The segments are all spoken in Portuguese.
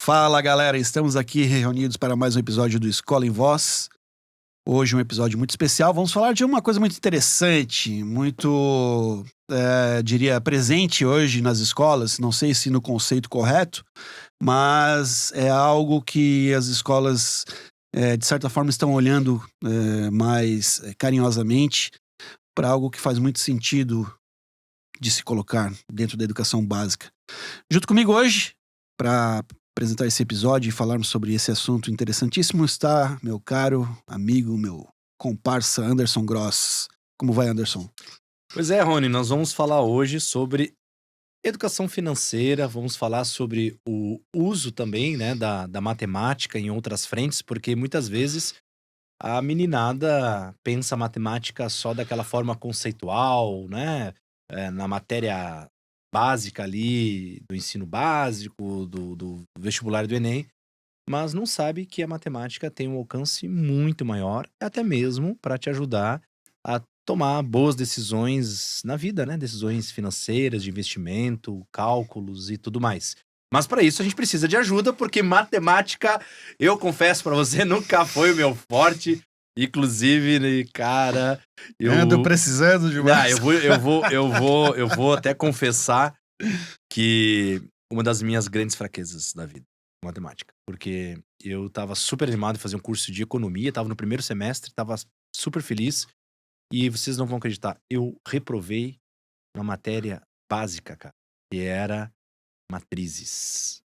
Fala galera, estamos aqui reunidos para mais um episódio do Escola em Voz. Hoje um episódio muito especial, vamos falar de uma coisa muito interessante, muito, diria, presente hoje nas escolas, não sei se no conceito correto, mas é algo que as escolas, de certa forma, estão olhando mais carinhosamente para algo que faz muito sentido de se colocar dentro da educação básica. Junto comigo hoje, para apresentar esse episódio e falarmos sobre esse assunto interessantíssimo, está meu caro amigo, meu comparsa Anderson Gross. Como vai, Anderson? Pois é, Rony, nós vamos falar hoje sobre educação financeira, vamos falar sobre o uso também, né, da matemática em outras frentes, porque muitas vezes a meninada pensa a matemática só daquela forma conceitual, né, na matéria básica ali do ensino básico, do vestibular do Enem, mas não sabe que a matemática tem um alcance muito maior, até mesmo para te ajudar a tomar boas decisões na vida, né? Decisões financeiras, de investimento, cálculos e tudo mais. Mas para isso a gente precisa de ajuda, porque matemática, eu confesso para você, nunca foi o meu forte. Inclusive, cara, Ando precisando de mais. eu vou até confessar que uma das minhas grandes fraquezas da vida, matemática. Porque eu tava super animado em fazer um curso de economia, tava no primeiro semestre, tava super feliz. E vocês não vão acreditar, eu reprovei uma matéria básica, cara, que era matrizes.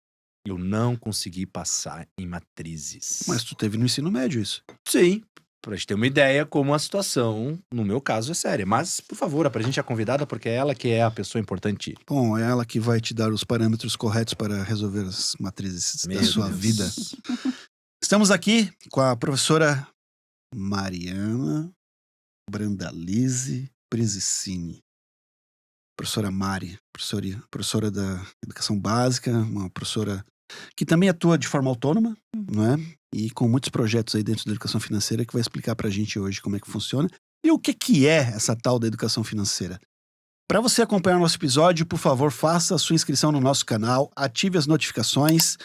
Eu não consegui passar em matrizes. Mas tu teve no ensino médio isso. Sim, pra gente ter uma ideia como a situação, no meu caso, é séria. Mas, por favor, apresente a convidada, porque é ela que é a pessoa importante. Bom, é ela que vai te dar os parâmetros corretos para resolver as matrizes da sua vida. Estamos aqui com a professora Mariana Brandalize Brizicini. Professora Mari, professora da educação básica, uma professora que também atua de forma autônoma, não é? E com muitos projetos aí dentro da educação financeira, que vai explicar pra gente hoje como é que funciona e o que é essa tal da educação financeira. Para você acompanhar o nosso episódio, por favor, faça a sua inscrição no nosso canal, ative as notificações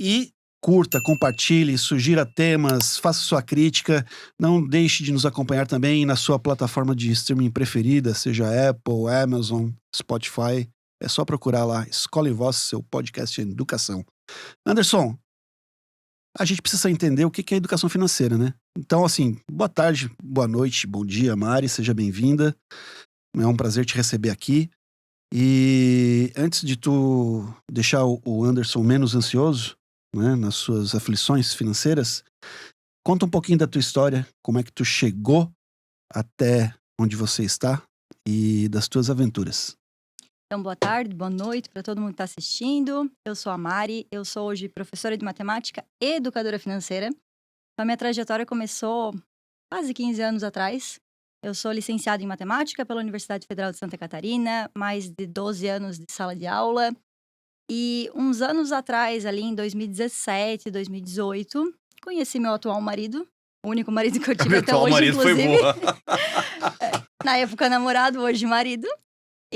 e curta, compartilhe, sugira temas, faça sua crítica. Não deixe de nos acompanhar também na sua plataforma de streaming preferida, seja Apple, Amazon, Spotify. É só procurar lá, Escola em Voz, seu podcast de educação. Anderson, a gente precisa entender o que é educação financeira, né? Então, assim, boa tarde, boa noite, bom dia, Mari, seja bem-vinda. É um prazer te receber aqui. E antes de tu deixar o Anderson menos ansioso, né, nas suas aflições financeiras, conta um pouquinho da tua história, como é que tu chegou até onde você está e das tuas aventuras. Então, boa tarde, boa noite para todo mundo que está assistindo. Eu sou a Mari, eu sou hoje professora de matemática e educadora financeira. Então, a minha trajetória começou quase 15 anos atrás. Eu sou licenciada em matemática pela Universidade Federal de Santa Catarina, mais de 12 anos de sala de aula. E uns anos atrás, ali em 2017, 2018, conheci meu atual marido, o único marido que eu tive até hoje, marido inclusive. foi boa. Na época namorado, hoje marido.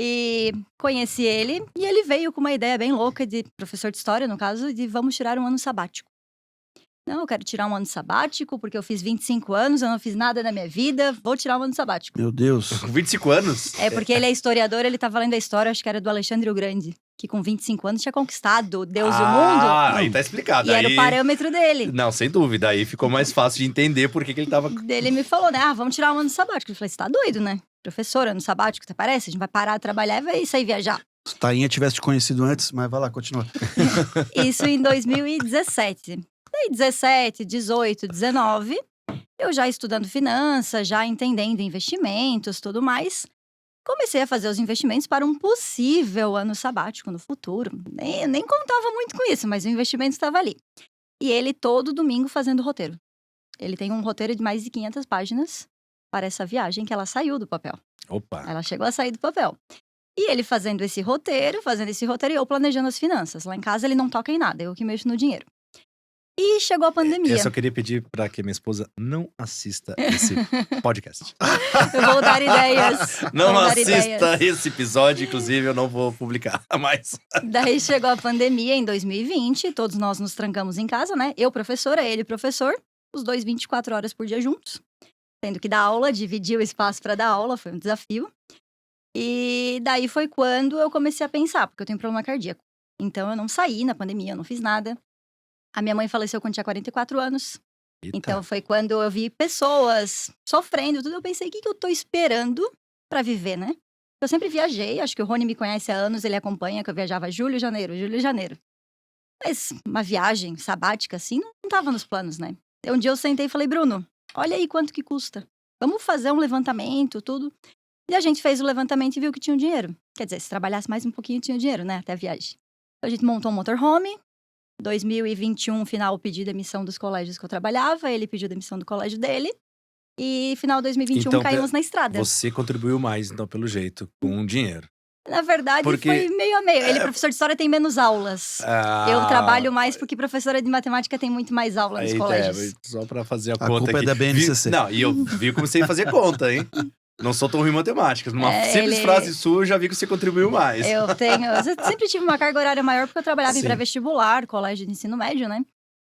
E conheci ele, e ele veio com uma ideia bem louca de professor de história, no caso, de vamos tirar um ano sabático. Não, eu quero tirar um ano sabático, porque eu fiz 25 anos, eu não fiz nada na minha vida, vou tirar um ano sabático. Meu Deus. Com 25 anos? É, porque ele é historiador, ele tava lendo a história, acho que era do Alexandre o Grande, que com 25 anos tinha conquistado Deus e o mundo. Ah, aí tá explicado. E era o parâmetro dele. Não, sem dúvida, aí ficou mais fácil de entender por que ele tava... Ele me falou, né, vamos tirar um ano sabático. Eu falei, você tá doido, né? Professora, ano sabático, até parece? A gente vai parar de trabalhar e vai sair viajar. Se Tainha tivesse te conhecido antes, mas vai lá, continua. Isso em 2017. Daí 17, 18, 19, eu já estudando finanças, já entendendo investimentos, tudo mais. Comecei a fazer os investimentos para um possível ano sabático no futuro. Nem contava muito com isso, mas o investimento estava ali. E ele todo domingo fazendo roteiro. Ele tem um roteiro de mais de 500 páginas para essa viagem que ela saiu do papel. Opa! Ela chegou a sair do papel. E ele fazendo esse roteiro e eu planejando as finanças. Lá em casa ele não toca em nada, eu que mexo no dinheiro. E chegou a pandemia. Eu só queria pedir pra que minha esposa não assista esse podcast. Eu vou dar ideias. Não vou dar assista ideias. esse episódio, inclusive eu não vou publicar mais. Daí chegou a pandemia em 2020, todos nós nos trancamos em casa, né? Eu, professora, ele, professor, os dois 24 horas por dia juntos. Tendo que dar aula, dividir o espaço para dar aula, foi um desafio. E daí foi quando eu comecei a pensar, porque eu tenho problema cardíaco. Então eu não saí na pandemia, eu não fiz nada. A minha mãe faleceu quando tinha 44 anos. Eita. Então foi quando eu vi pessoas sofrendo, tudo. Eu pensei, o que eu tô esperando pra viver, né? Eu sempre viajei, acho que o Rony me conhece há anos, ele acompanha que eu viajava julho e janeiro. Mas uma viagem sabática assim não tava nos planos, né? Um dia eu sentei e falei, Bruno, olha aí quanto que custa. Vamos fazer um levantamento, tudo. E a gente fez o levantamento e viu que tinha um dinheiro. Quer dizer, se trabalhasse mais um pouquinho, tinha dinheiro, né? Até a viagem. Então, a gente montou um motorhome. 2021, final, eu pedi demissão dos colégios que eu trabalhava. Ele pediu demissão do colégio dele. E final de 2021, Então, caímos na estrada. Você contribuiu mais, então, pelo jeito, com dinheiro. Na verdade, Porque- foi meio a meio. Ele, professor de história, tem menos aulas. Eu trabalho mais porque professora de matemática tem muito mais aula nos colégios. Só pra fazer a A conta culpa é aqui. da BNCC. Não, e eu vi como você ia fazer conta, hein? Não sou tão ruim em matemática. Numa simples ele- frase sua, eu já vi que você contribuiu mais. Eu sempre tive uma carga horária maior porque eu trabalhava em Sim. pré-vestibular, colégio de ensino médio, né?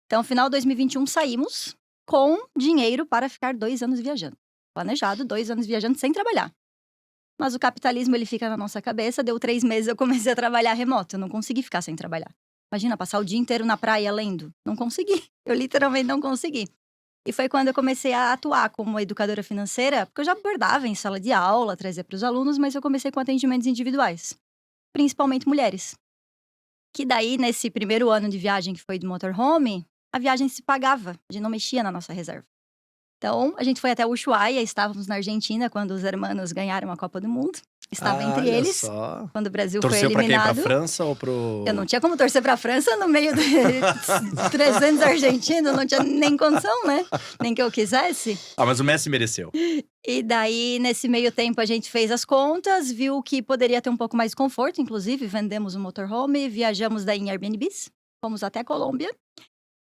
Então, final de 2021, saímos com dinheiro para ficar 2 anos viajando. Planejado, 2 anos viajando sem trabalhar. Mas o capitalismo, ele fica na nossa cabeça. Deu 3 meses, eu comecei a trabalhar remoto. Eu não consegui ficar sem trabalhar. Imagina, passar o dia inteiro na praia lendo. Não consegui. Eu literalmente não consegui. E foi quando eu comecei a atuar como educadora financeira, porque eu já abordava em sala de aula, trazia para os alunos, mas eu comecei com atendimentos individuais, principalmente mulheres. Que daí, nesse primeiro ano de viagem que foi do motorhome, a viagem se pagava, a gente não mexia na nossa reserva. Então, a gente foi até Ushuaia, estávamos na Argentina quando os hermanos ganharam a Copa do Mundo. Estava entre Olha eles, Só. quando o Brasil Torceu foi pra quem? eliminado. Pra França ou pro... Eu não tinha como torcer pra França no meio de 300 argentinos, não tinha nem condição, né? Nem que eu quisesse. Ah, mas o Messi mereceu. E daí, nesse meio tempo, a gente fez as contas, viu que poderia ter um pouco mais de conforto, inclusive, vendemos um motorhome, viajamos daí em Airbnbs, fomos até a Colômbia.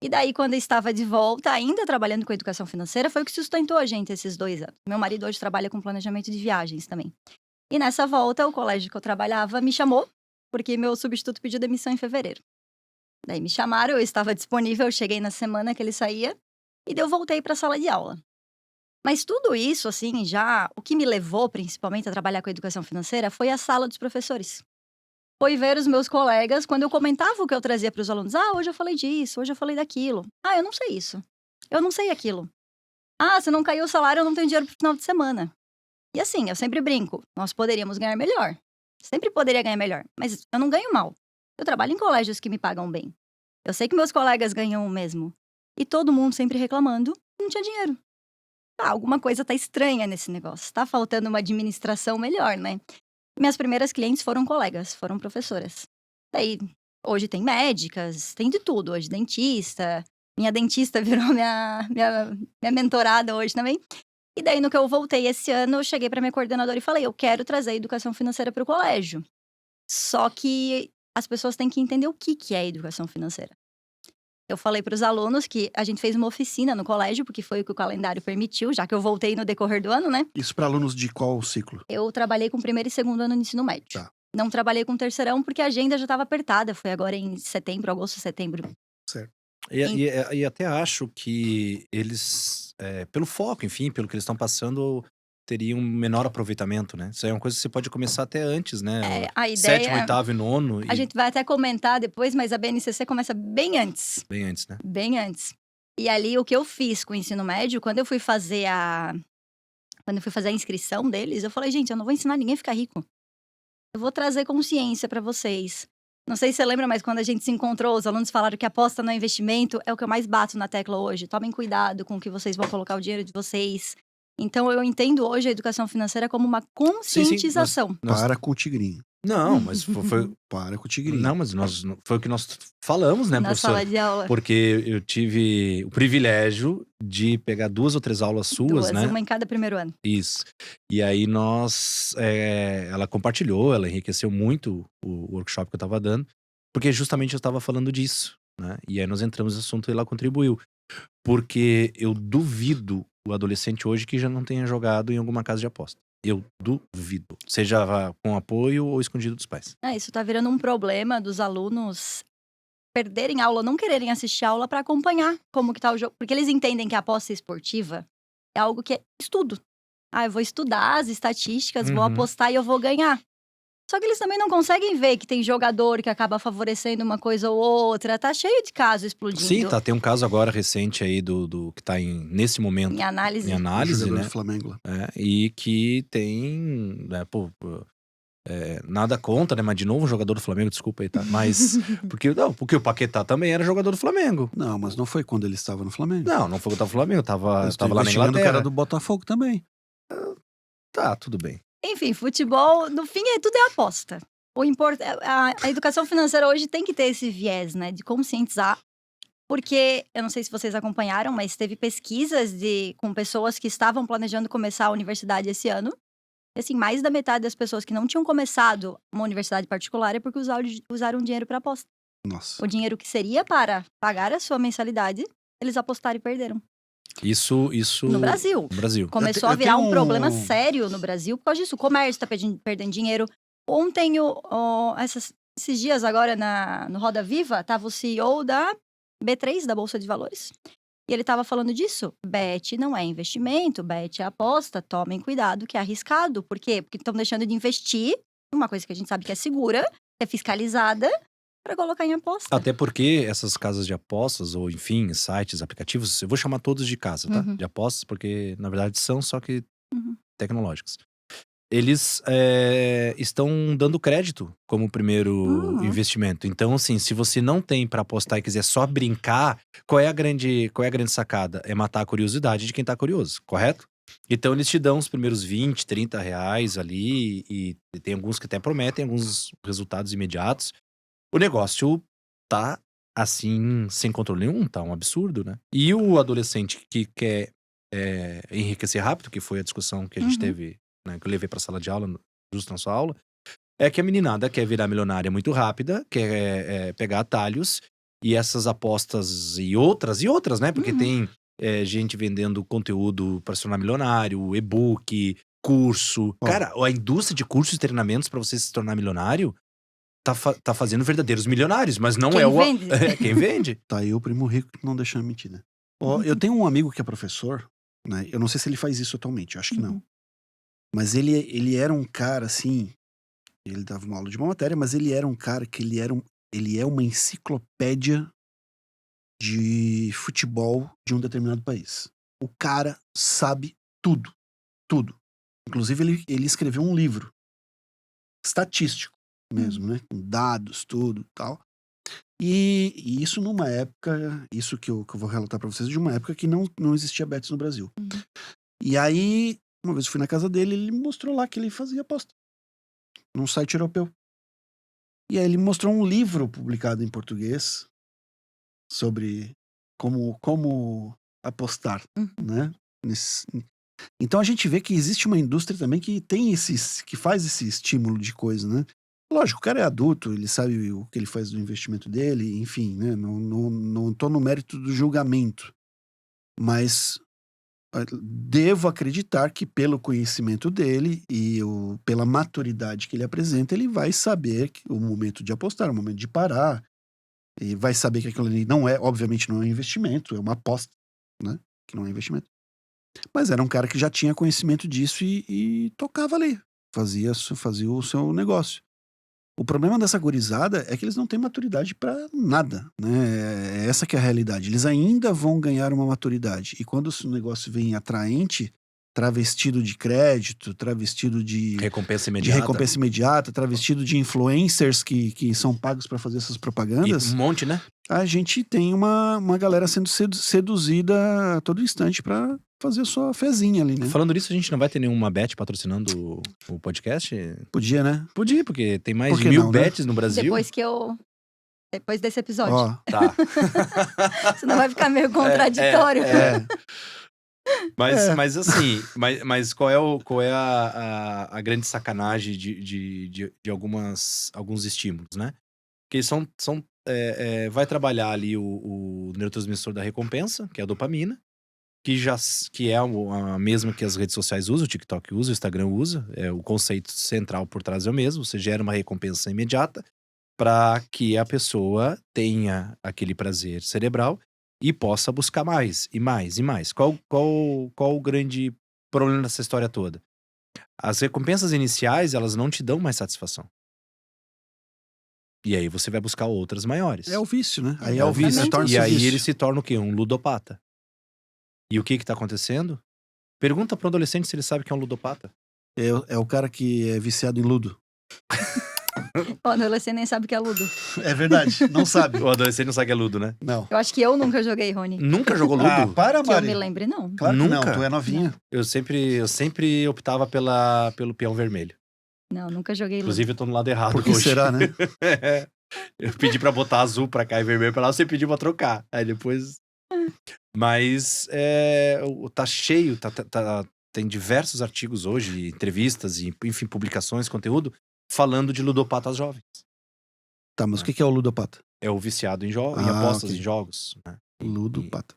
E daí, quando eu estava de volta, ainda trabalhando com educação financeira, foi o que sustentou a gente esses 2 anos. Meu marido hoje trabalha com planejamento de viagens também. E nessa volta, o colégio que eu trabalhava me chamou, porque meu substituto pediu demissão em fevereiro. Daí me chamaram, eu estava disponível, eu cheguei na semana que ele saía, e daí eu voltei para a sala de aula. Mas tudo isso, assim, já o que me levou principalmente a trabalhar com educação financeira foi a sala dos professores. Foi ver os meus colegas, quando eu comentava o que eu trazia para os alunos. Ah, hoje eu falei disso, hoje eu falei daquilo. Ah, eu não sei isso. Eu não sei aquilo. Ah, se não caiu o salário, eu não tenho dinheiro pro final de semana. E assim, eu sempre brinco, nós poderíamos ganhar melhor. Sempre poderia ganhar melhor, mas eu não ganho mal. Eu trabalho em colégios que me pagam bem. Eu sei que meus colegas ganham o mesmo. E todo mundo sempre reclamando, não tinha dinheiro. Ah, alguma coisa tá estranha nesse negócio. Tá faltando uma administração melhor, né? Minhas primeiras clientes foram colegas, foram professoras. Daí, hoje tem médicas, tem de tudo. Hoje, dentista. Minha dentista virou minha mentorada hoje também. E daí, no que eu voltei esse ano, eu cheguei para minha coordenadora e falei, eu quero trazer a educação financeira para o colégio. Só que as pessoas têm que entender o que é educação financeira. Eu falei para os alunos que a gente fez uma oficina no colégio, porque foi o que o calendário permitiu, já que eu voltei no decorrer do ano, né? Isso para alunos de qual ciclo? Eu trabalhei com primeiro e segundo ano no ensino médio. Tá. Não trabalhei com terceirão porque a agenda já estava apertada. Foi agora em setembro, agosto, setembro. Certo. E até acho que eles, pelo foco, enfim, pelo que eles estão passando, teriam um menor aproveitamento, né? Isso aí é uma coisa que você pode começar até antes, né? A ideia... Sétimo, oitavo e nono. A gente vai até comentar depois, mas a BNCC começa bem antes. Bem antes, né? Bem antes. E ali, o que eu fiz com o ensino médio, quando eu fui fazer a inscrição deles, eu falei, gente, eu não vou ensinar ninguém a ficar rico. Eu vou trazer consciência para vocês. Não sei se você lembra, mas quando a gente se encontrou, os alunos falaram que aposta no investimento é o que eu mais bato na tecla hoje. Tomem cuidado com o que vocês vão colocar o dinheiro de vocês. Então, eu entendo hoje a educação financeira como uma conscientização. Para com o tigrinho. Não, mas foi... Para com o tigrinho. Não, mas foi o que nós falamos, né, Na professor? sala de aula. Porque eu tive o privilégio de pegar 2 ou 3 aulas suas, né? Uma em cada primeiro ano. Isso. E aí ela compartilhou, ela enriqueceu muito o workshop que eu tava dando, porque justamente eu tava falando disso. né? E aí nós entramos nesse assunto e ela contribuiu. Porque eu duvido o adolescente hoje que já não tenha jogado em alguma casa de aposta. Eu duvido. Seja com apoio ou escondido dos pais. Isso tá virando um problema dos alunos perderem aula, não quererem assistir aula para acompanhar como que tá o jogo. Porque eles entendem que a aposta esportiva é algo que é estudo. Eu vou estudar as estatísticas, vou apostar e eu vou ganhar. Só que eles também não conseguem ver que tem jogador que acaba favorecendo uma coisa ou outra. Tá cheio de casos explodindo. Sim, tá. Tem um caso agora recente aí do que tá nesse momento Em análise. em análise, jogador né? do Flamengo lá. E que tem, né, nada contra, né? Mas de novo um jogador do Flamengo, desculpa aí, tá? Mas, porque o Paquetá também era jogador do Flamengo. Não, mas não foi quando ele estava no Flamengo. Não foi quando eu tava no Flamengo, eu tava lá na investigando Inglaterra. o cara do Botafogo também. Tá, tudo bem. Enfim, futebol, no fim, tudo é aposta. A educação financeira hoje tem que ter esse viés, né? De conscientizar. Porque, eu não sei se vocês acompanharam, mas teve pesquisas com pessoas que estavam planejando começar a universidade esse ano. E, assim, mais da metade das pessoas que não tinham começado uma universidade particular é porque usaram dinheiro para aposta. Nossa. O dinheiro que seria para pagar a sua mensalidade, eles apostaram e perderam. Isso No Brasil. no Brasil. Começou a virar um problema sério no Brasil por causa disso. O comércio tá perdendo dinheiro. Ontem, esses dias agora no Roda Viva, tava o CEO da B3, da Bolsa de Valores. E ele tava falando disso. Bet não é investimento, bet é aposta. Tomem cuidado, que é arriscado. Por quê? Porque estão deixando de investir numa coisa que a gente sabe que é segura, que é fiscalizada, para colocar em aposta. Até porque essas casas de apostas, ou enfim, sites, aplicativos, eu vou chamar todos de casa, tá? De apostas, porque na verdade são só que tecnológicos. Eles estão dando crédito como primeiro investimento. Então, assim, se você não tem pra apostar e quiser só brincar, qual é a grande sacada? É matar a curiosidade de quem tá curioso, correto? Então, eles te dão os primeiros 20, 30 reais ali, e tem alguns que até prometem alguns resultados imediatos. O negócio tá, assim, sem controle nenhum, tá um absurdo, né? E o adolescente que quer enriquecer rápido, que foi a discussão que a gente teve, né, que eu levei pra sala de aula, justo na sua aula, é que a meninada quer virar milionária muito rápida, quer pegar atalhos, e essas apostas e outras, né? Porque tem gente vendendo conteúdo pra se tornar milionário, e-book, curso. Cara, a indústria de cursos e treinamentos pra você se tornar milionário tá fazendo verdadeiros milionários, mas não Vende? Quem vende. Tá aí o primo rico que não deixa mentir, né? Eu tenho um amigo que é professor, né? Eu não sei se ele faz isso atualmente, eu acho que não. Mas ele era um cara, assim, ele dava uma aula de uma matéria, mas ele era um cara que ele é uma enciclopédia de futebol de um determinado país. O cara sabe tudo, tudo. Inclusive ele escreveu um livro estatístico mesmo, né? Com dados, tudo e tal. E isso numa época, isso que eu vou relatar pra vocês, de uma época que não existia bets no Brasil. E aí, uma vez eu fui na casa dele, ele me mostrou lá que ele fazia aposta num site europeu. E aí ele me mostrou um livro publicado em português sobre como apostar, né? Então a gente vê que existe uma indústria também que tem que faz esse estímulo de coisa, né? Lógico, o cara é adulto, ele sabe o que ele faz do investimento dele, enfim, né? Não tô no mérito do julgamento. Mas devo acreditar que pelo conhecimento dele e pela maturidade que ele apresenta, ele vai saber o momento de apostar, o momento de parar. E vai saber que aquilo ali obviamente não é um investimento, é uma aposta, né? Que não é investimento. Mas era um cara que já tinha conhecimento disso e tocava ali. Fazia o seu negócio. O problema dessa gurizada é que eles não têm maturidade pra nada, né? Essa que é a realidade. Eles ainda vão ganhar uma maturidade. E quando o negócio vem atraente, travestido de crédito, travestido de recompensa imediata, travestido de influencers que são pagos pra fazer essas propagandas. E um monte, né? A gente tem uma galera sendo seduzida a todo instante pra fazer a sua fezinha ali, né? Falando nisso, a gente não vai ter nenhuma bet patrocinando o podcast? Podia, né? Podia, porque tem mais Por de que 1000 não, né? bets no Brasil. Depois desse episódio. Ó, Tá. Senão vai ficar meio contraditório. Mas assim, mas qual é a grande sacanagem de alguns estímulos, né? Porque são vai trabalhar ali o neurotransmissor da recompensa, que é a dopamina, que é a mesma que as redes sociais usam, o TikTok usa, o Instagram usa. O conceito central por trás é o mesmo. Você gera uma recompensa imediata para que a pessoa tenha aquele prazer cerebral e possa buscar mais, e mais, e mais. Qual o grande problema dessa história toda? As recompensas iniciais, elas não te dão mais satisfação. E aí você vai buscar outras maiores. É o vício, né? Aí É é o vício, exatamente torna-se E aí vício. ele se torna o quê? Um ludopata. E o que tá acontecendo? Pergunta pro adolescente se ele sabe que é um ludopata. É o cara que é viciado em ludo. O adolescente nem sabe o que é ludo. É verdade, não sabe. O adolescente não sabe que é ludo, né? Não. Eu acho que eu nunca joguei, Rony. Nunca jogou ludo? Ah, para, Que eu Mari. me lembre, não. Claro que Nunca? não, tu é novinha. Eu sempre optava pelo peão vermelho. Não, nunca joguei ludo. Inclusive, eu tô no lado errado Por que hoje. será, né? Eu pedi pra botar azul pra cá e vermelho pra lá, você pediu pra trocar. Aí depois... Mas tá cheio, tem diversos artigos hoje, entrevistas, e, enfim, publicações, conteúdo, falando de ludopatas jovens. Tá, mas o que é o ludopata? É o viciado em Ah, apostas ok. em jogos. Né? Ludopata.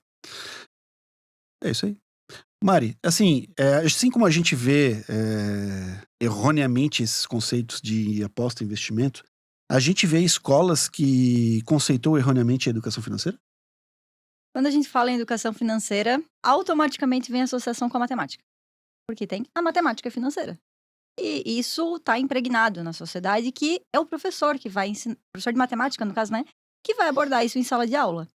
É isso aí. Mari, assim como a gente vê erroneamente esses conceitos de aposta e investimento, a gente vê escolas que conceitam erroneamente a educação financeira? Quando a gente fala em educação financeira, automaticamente vem a associação com a matemática. Porque tem a matemática financeira. E isso está impregnado na sociedade, que é o professor que vai ensinar, professor de matemática, no caso, né? Que vai abordar isso em sala de aula.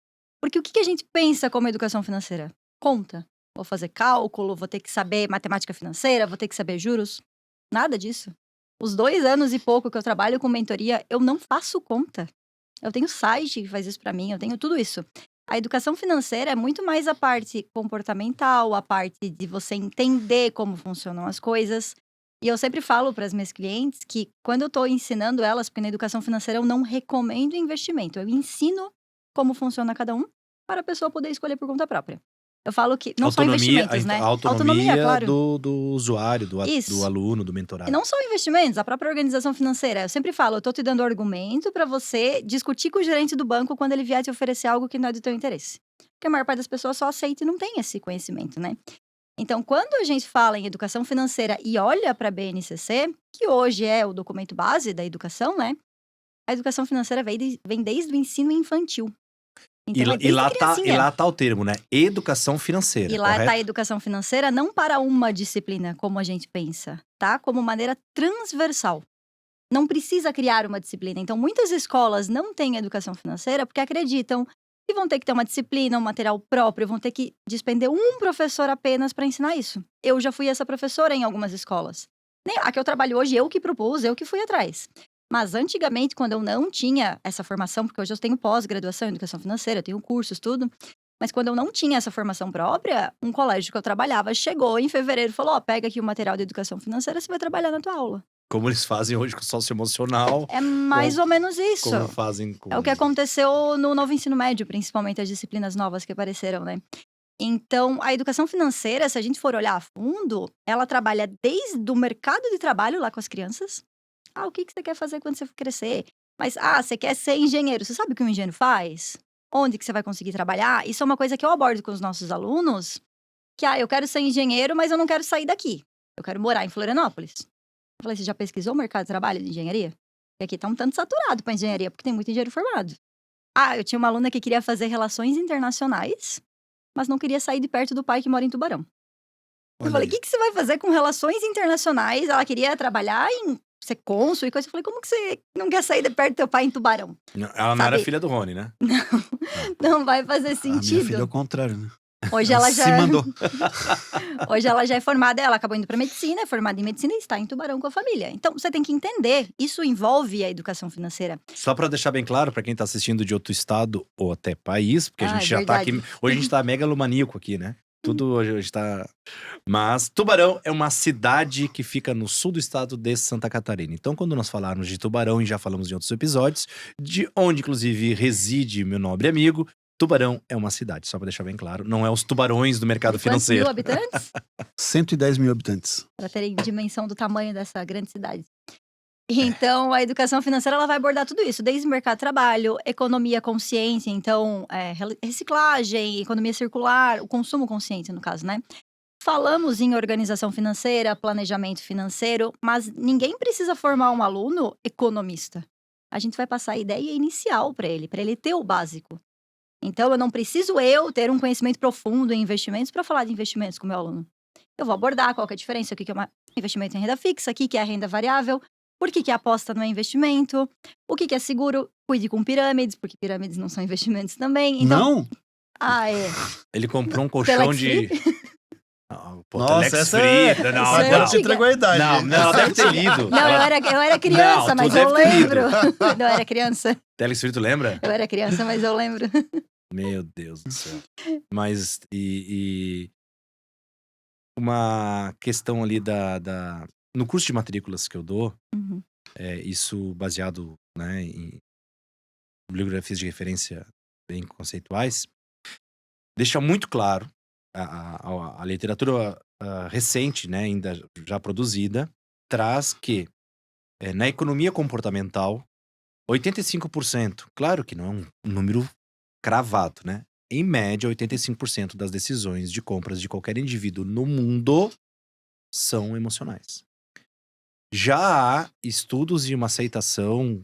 Porque o que a gente pensa como educação financeira? Conta. Vou fazer cálculo, vou ter que saber matemática financeira, vou ter que saber juros. Nada disso. Os 2 anos e pouco que eu trabalho com mentoria, eu não faço conta. Eu tenho site que faz isso para mim, eu tenho tudo isso. A educação financeira é muito mais a parte comportamental, a parte de você entender como funcionam as coisas. E eu sempre falo para as minhas clientes que quando eu estou ensinando elas, porque na educação financeira eu não recomendo investimento, eu ensino como funciona cada um para a pessoa poder escolher por conta própria. Eu falo que não só investimentos, né? A autonomia claro. do usuário, do Isso. aluno, do E mentorado. não só investimentos, a própria organização financeira. Eu sempre falo, eu tô te dando argumento para você discutir com o gerente do banco quando ele vier te oferecer algo que não é do teu interesse. Porque a maior parte das pessoas só aceita e não tem esse conhecimento, né? Então, quando a gente fala em educação financeira e olha para a BNCC, que hoje é o documento base da educação, né? A educação financeira vem desde o ensino infantil. Então, E lá tá o termo, né? Educação financeira. E lá correto? tá a educação financeira não para uma disciplina, como a gente pensa, tá? Como maneira transversal. Não precisa criar uma disciplina. Então, muitas escolas não têm educação financeira porque acreditam que vão ter que ter uma disciplina, um material próprio, vão ter que despender um professor apenas para ensinar isso. Eu já fui essa professora em algumas escolas. A que eu trabalho hoje, eu que propus, eu que fui atrás. Mas antigamente, quando eu não tinha essa formação, porque hoje eu tenho pós-graduação em educação financeira, eu tenho cursos, tudo. Mas quando eu não tinha essa formação própria, um colégio que eu trabalhava chegou em fevereiro e falou: pega aqui o material de educação financeira, você vai trabalhar na tua aula. Como eles fazem hoje com o socioemocional. É mais ou menos isso. Como fazem com... É o que aconteceu no novo ensino médio, principalmente as disciplinas novas que apareceram, né? Então, a educação financeira, se a gente for olhar a fundo, ela trabalha desde o mercado de trabalho lá com as crianças. O que você quer fazer quando você for crescer? Mas, você quer ser engenheiro. Você sabe o que um engenheiro faz? Onde que você vai conseguir trabalhar? Isso é uma coisa que eu abordo com os nossos alunos. Que, eu quero ser engenheiro, mas eu não quero sair daqui. Eu quero morar em Florianópolis. Eu falei, você já pesquisou o mercado de trabalho de engenharia? E aqui tá um tanto saturado para engenharia, porque tem muito engenheiro formado. Eu tinha uma aluna que queria fazer relações internacionais, mas não queria sair de perto do pai que mora em Tubarão. Eu falei, o que você vai fazer com relações internacionais? Ela queria trabalhar em ser cônsul e coisa. Eu falei, como que você não quer sair de perto do teu pai em Tubarão? Ela não era filha do Rony, né? Não vai fazer sentido. A minha filha é o contrário, né? Hoje ela já se mandou. Hoje ela já é formada, ela acabou indo para medicina, é formada em medicina e está em Tubarão com a família. Então, você tem que entender, isso envolve a educação financeira. Só para deixar bem claro para quem tá assistindo de outro estado ou até país, porque a gente já verdade. tá aqui, hoje a gente tá megalomaníaco aqui, né? Tudo hoje tá... Mas Tubarão é uma cidade que fica no sul do estado de Santa Catarina. Então, quando nós falarmos de Tubarão, e já falamos em outros episódios, de onde, inclusive, reside meu nobre amigo, Tubarão é uma cidade, só para deixar bem claro. Não é os tubarões do mercado financeiro. Quantos mil habitantes? 110 mil habitantes. Para terem dimensão do tamanho dessa grande cidade. Então, a educação financeira ela vai abordar tudo isso, desde o mercado de trabalho, economia consciente, então, reciclagem, economia circular, o consumo consciente, no caso, né? Falamos em organização financeira, planejamento financeiro, mas ninguém precisa formar um aluno economista. A gente vai passar a ideia inicial para ele ter o básico. Então, eu não preciso ter um conhecimento profundo em investimentos para falar de investimentos com o meu aluno. Eu vou abordar qual que é a diferença, o que é um investimento em renda fixa, o que é a renda variável, por que aposta não é investimento, o que é seguro, cuide com pirâmides, porque pirâmides não são investimentos também. Então, Não? Ele comprou um colchão de... Pô, Nossa, Telex essa é... Free. Não, essa é não. antiga. entregou a idade. Não, ela deve ter lido. Não, eu era criança, Não, tu mas eu deve ter lido. lembro. Não, eu era criança. Telex Free, tu lembra? Eu era criança, mas eu lembro. Meu Deus do céu. Mas, uma questão ali no curso de matrículas que eu dou, Uhum. isso baseado, né, em bibliografias de referência bem conceituais, deixa muito claro a literatura recente, né, ainda já produzida, traz que na economia comportamental, 85%, claro que não é um número cravado, né? Em média, 85% das decisões de compras de qualquer indivíduo no mundo são emocionais. Já há estudos e uma aceitação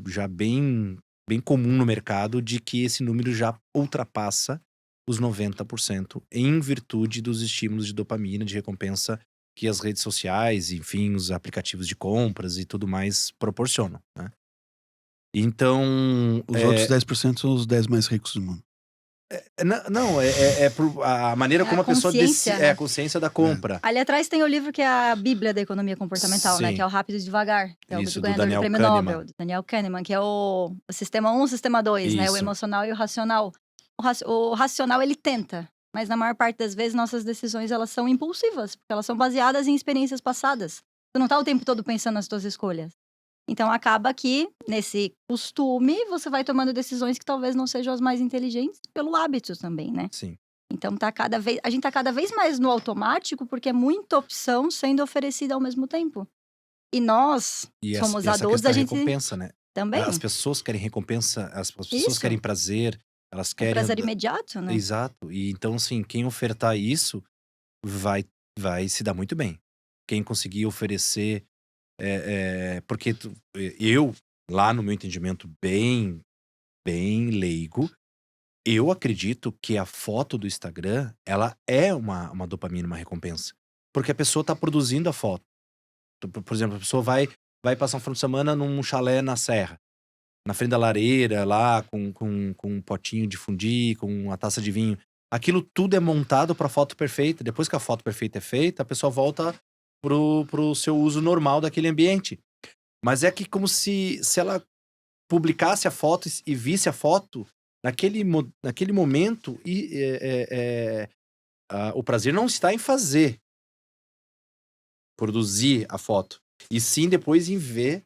já bem comum no mercado de que esse número já ultrapassa os 90% em virtude dos estímulos de dopamina, de recompensa que as redes sociais, enfim, os aplicativos de compras e tudo mais proporcionam, né? Então, Os outros 10% são os 10 mais ricos do mundo. não, a maneira como a pessoa consciência, decide, né? a consciência da compra. Ali atrás tem o livro que é a Bíblia da economia comportamental, né? Sim. Que é o Rápido e Devagar. Que é o Isso, do ganhador do Daniel Prêmio Kahneman. Nobel, do Daniel Kahneman, que é o sistema 1, sistema 2, né? O Isso. emocional e o racional. O racional, ele tenta. Mas na maior parte das vezes, nossas decisões, elas são impulsivas. Porque elas são baseadas em experiências passadas. Tu não tá o tempo todo pensando nas tuas escolhas. Então, acaba que, nesse costume, você vai tomando decisões que talvez não sejam as mais inteligentes pelo hábito também, né? Sim. Então, a gente tá cada vez mais no automático, porque é muita opção sendo oferecida ao mesmo tempo. E nós, E somos essa adultos, questão a da gente recompensa, né? também. As pessoas querem recompensa, as pessoas Isso. querem prazer, elas É querem... prazer imediato, né? Exato. E então, assim, quem ofertar isso vai se dar muito bem. Quem conseguir oferecer... porque eu, lá no meu entendimento bem leigo, eu acredito que a foto do Instagram, ela é uma dopamina, uma recompensa. Porque a pessoa tá produzindo a foto. Por exemplo, a pessoa vai passar um final de semana num chalé na serra. Na frente da lareira, lá, com um potinho de fundi, com uma taça de vinho. Aquilo tudo é montado pra foto perfeita. Depois que a foto perfeita é feita, a pessoa volta pro seu uso normal daquele ambiente. Mas é que como se ela publicasse a foto e visse a foto naquele momento, o prazer não está em produzir a foto, e sim depois em ver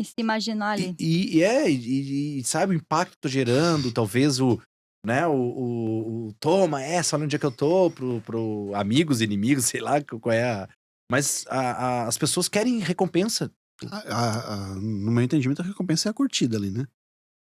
E se imaginar ali. e sabe o impacto que tô gerando, talvez né, toma essa, olha onde é que eu tô, pro amigos, inimigos, sei lá qual é mas as pessoas querem recompensa. No meu entendimento, a recompensa é a curtida ali, né?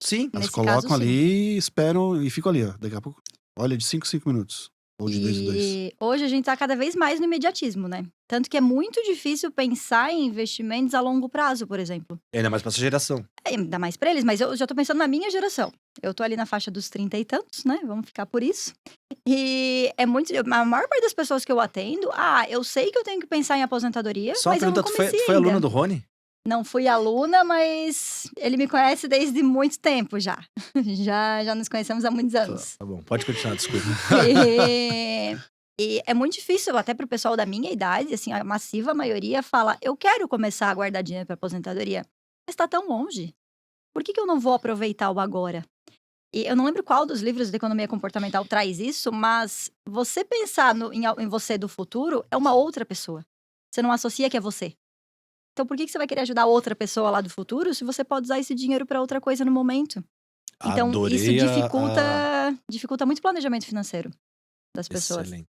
Sim. Elas Nesse colocam caso, sim. ali, esperam e ficam ali, ó. Daqui a pouco, olha, de 5 em 5 minutos. Ou de 2 em 2. E hoje a gente tá cada vez mais no imediatismo, né? Tanto que é muito difícil pensar em investimentos a longo prazo, por exemplo. Ainda mais pra essa geração. Ainda mais pra eles, mas eu já tô pensando na minha geração. Eu tô ali na faixa dos 30 e tantos, né? Vamos ficar por isso. E a maior parte das pessoas que eu atendo, eu sei que eu tenho que pensar em aposentadoria, Só uma mas eu não pergunta, tu comecei foi ainda. aluna do Rony? Não fui aluna, mas ele me conhece desde muito tempo já. Já nos conhecemos há muitos anos. Tá bom, pode continuar, desculpa. E é muito difícil, até pro pessoal da minha idade, assim, a massiva maioria fala, eu quero começar a guardar dinheiro para aposentadoria, mas tá tão longe. Por que eu não vou aproveitar o agora? E eu não lembro qual dos livros de economia comportamental traz isso, mas você pensar em você do futuro é uma outra pessoa. Você não associa que é você. Então por que você vai querer ajudar outra pessoa lá do futuro se você pode usar esse dinheiro para outra coisa no momento? Então isso dificulta muito o planejamento financeiro das pessoas. Excelente.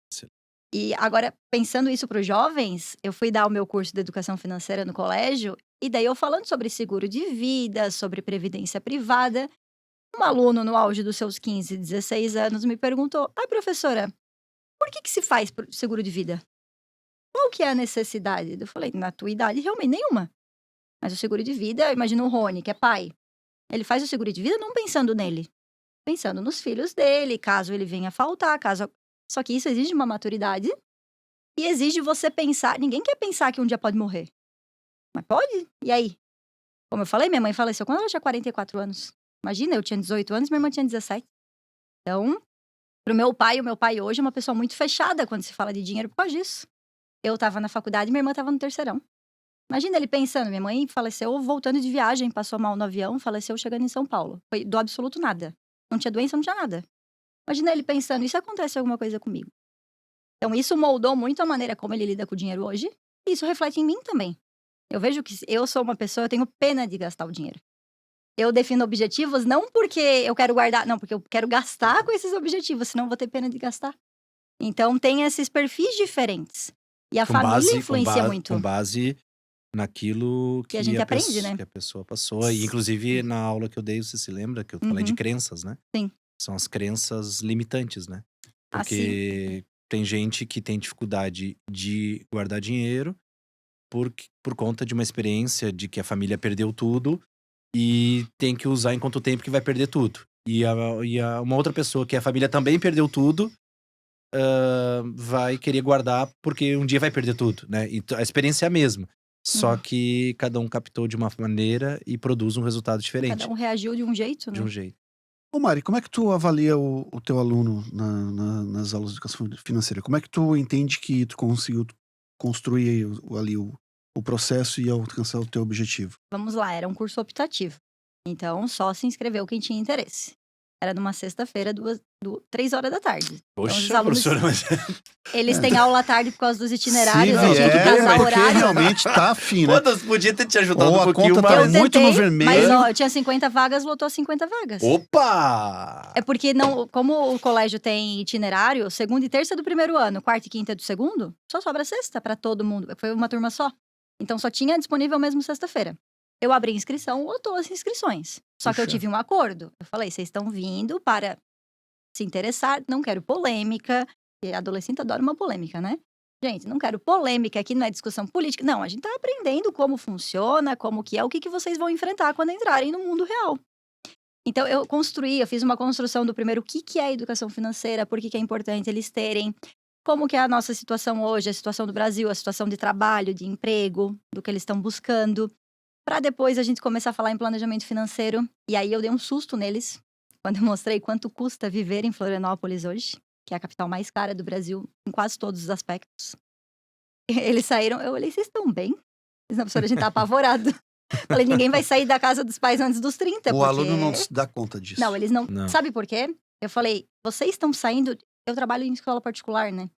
E agora, pensando isso para os jovens, eu fui dar o meu curso de educação financeira no colégio, e daí eu falando sobre seguro de vida, sobre previdência privada, um aluno no auge dos seus 15, 16 anos me perguntou: ai, professora, por que se faz seguro de vida? Qual que é a necessidade? Eu falei: na tua idade, realmente nenhuma. Mas o seguro de vida, imagina o Rony, que é pai. Ele faz o seguro de vida não pensando nele, pensando nos filhos dele, caso ele venha a faltar, caso. Só que isso exige uma maturidade e exige você pensar. Ninguém quer pensar que um dia pode morrer. Mas pode? E aí? Como eu falei, minha mãe faleceu quando ela tinha 44 anos. Imagina, eu tinha 18 anos, minha irmã tinha 17. Então, pro meu pai, o meu pai hoje é uma pessoa muito fechada quando se fala de dinheiro por causa disso. Eu tava na faculdade e minha irmã tava no terceirão. Imagina ele pensando, minha mãe faleceu voltando de viagem, passou mal no avião, faleceu chegando em São Paulo. Foi do absoluto nada. Não tinha doença, não tinha nada. Imagina ele pensando, e se acontece alguma coisa comigo? Então, isso moldou muito a maneira como ele lida com o dinheiro hoje. E isso reflete em mim também. Eu vejo que eu sou uma pessoa, eu tenho pena de gastar o dinheiro. Eu defino objetivos não porque eu quero guardar, não, porque eu quero gastar com esses objetivos, senão eu vou ter pena de gastar. Então, tem esses perfis diferentes. E a família influencia muito. Com base naquilo que a gente aprende, né? Que a pessoa passou. E, inclusive, na aula que eu dei, você se lembra que eu falei de crenças, né? Sim. São as crenças limitantes, né? Porque tem gente que tem dificuldade de guardar dinheiro por conta de uma experiência de que a família perdeu tudo e tem que usar em quanto tempo que vai perder tudo. E uma outra pessoa que a família também perdeu tudo vai querer guardar porque um dia vai perder tudo, né? E a experiência é a mesma. Só que cada um captou de uma maneira e produz um resultado diferente. Cada um reagiu de um jeito, né? De um jeito. Ô Mari, como é que tu avalia o teu aluno nas aulas de educação financeira? Como é que tu entende que tu conseguiu construir ali o processo e alcançar o teu objetivo? Vamos lá, era um curso optativo. Então, só se inscreveu quem tinha interesse. Era numa sexta-feira, 3 horas da tarde. Poxa, então, os alunos, professora, mas... Eles têm aula à tarde por causa dos itinerários. Se Eu tinha que vier, casar porque horário. realmente tá afim, né? Pô, podia ter te ajudado Ou um a pouquinho conta tá mais. muito no vermelho. Mas, ó, eu tinha 50 vagas, lotou 50 vagas. Opa! É porque, não, como o colégio tem itinerário, segunda e terça do primeiro ano, quarta e quinta do segundo, só sobra sexta pra todo mundo. Foi uma turma só. Então, só tinha disponível mesmo sexta-feira. Eu abri a inscrição, lotou as inscrições. Só que eu tive um acordo. Eu falei, vocês estão vindo para se interessar, não quero polêmica. E adolescente adora uma polêmica, né? Gente, não quero polêmica, aqui não é discussão política. Não, a gente tá aprendendo como funciona, como que é, o que vocês vão enfrentar quando entrarem no mundo real. Então, eu fiz uma construção do primeiro, o que é a educação financeira, por que é importante eles terem, como que é a nossa situação hoje, a situação do Brasil, a situação de trabalho, de emprego, do que eles estão buscando, para depois a gente começar a falar em planejamento financeiro. E aí eu dei um susto neles, quando eu mostrei quanto custa viver em Florianópolis hoje, que é a capital mais cara do Brasil, em quase todos os aspectos. Eles saíram, eu olhei, vocês estão bem? Não, professora, a gente tá apavorado. Falei, ninguém vai sair da casa dos pais antes dos 30. O aluno não se dá conta disso. Não, eles não. Sabe por quê? Eu falei, vocês estão saindo. Eu trabalho em escola particular, né?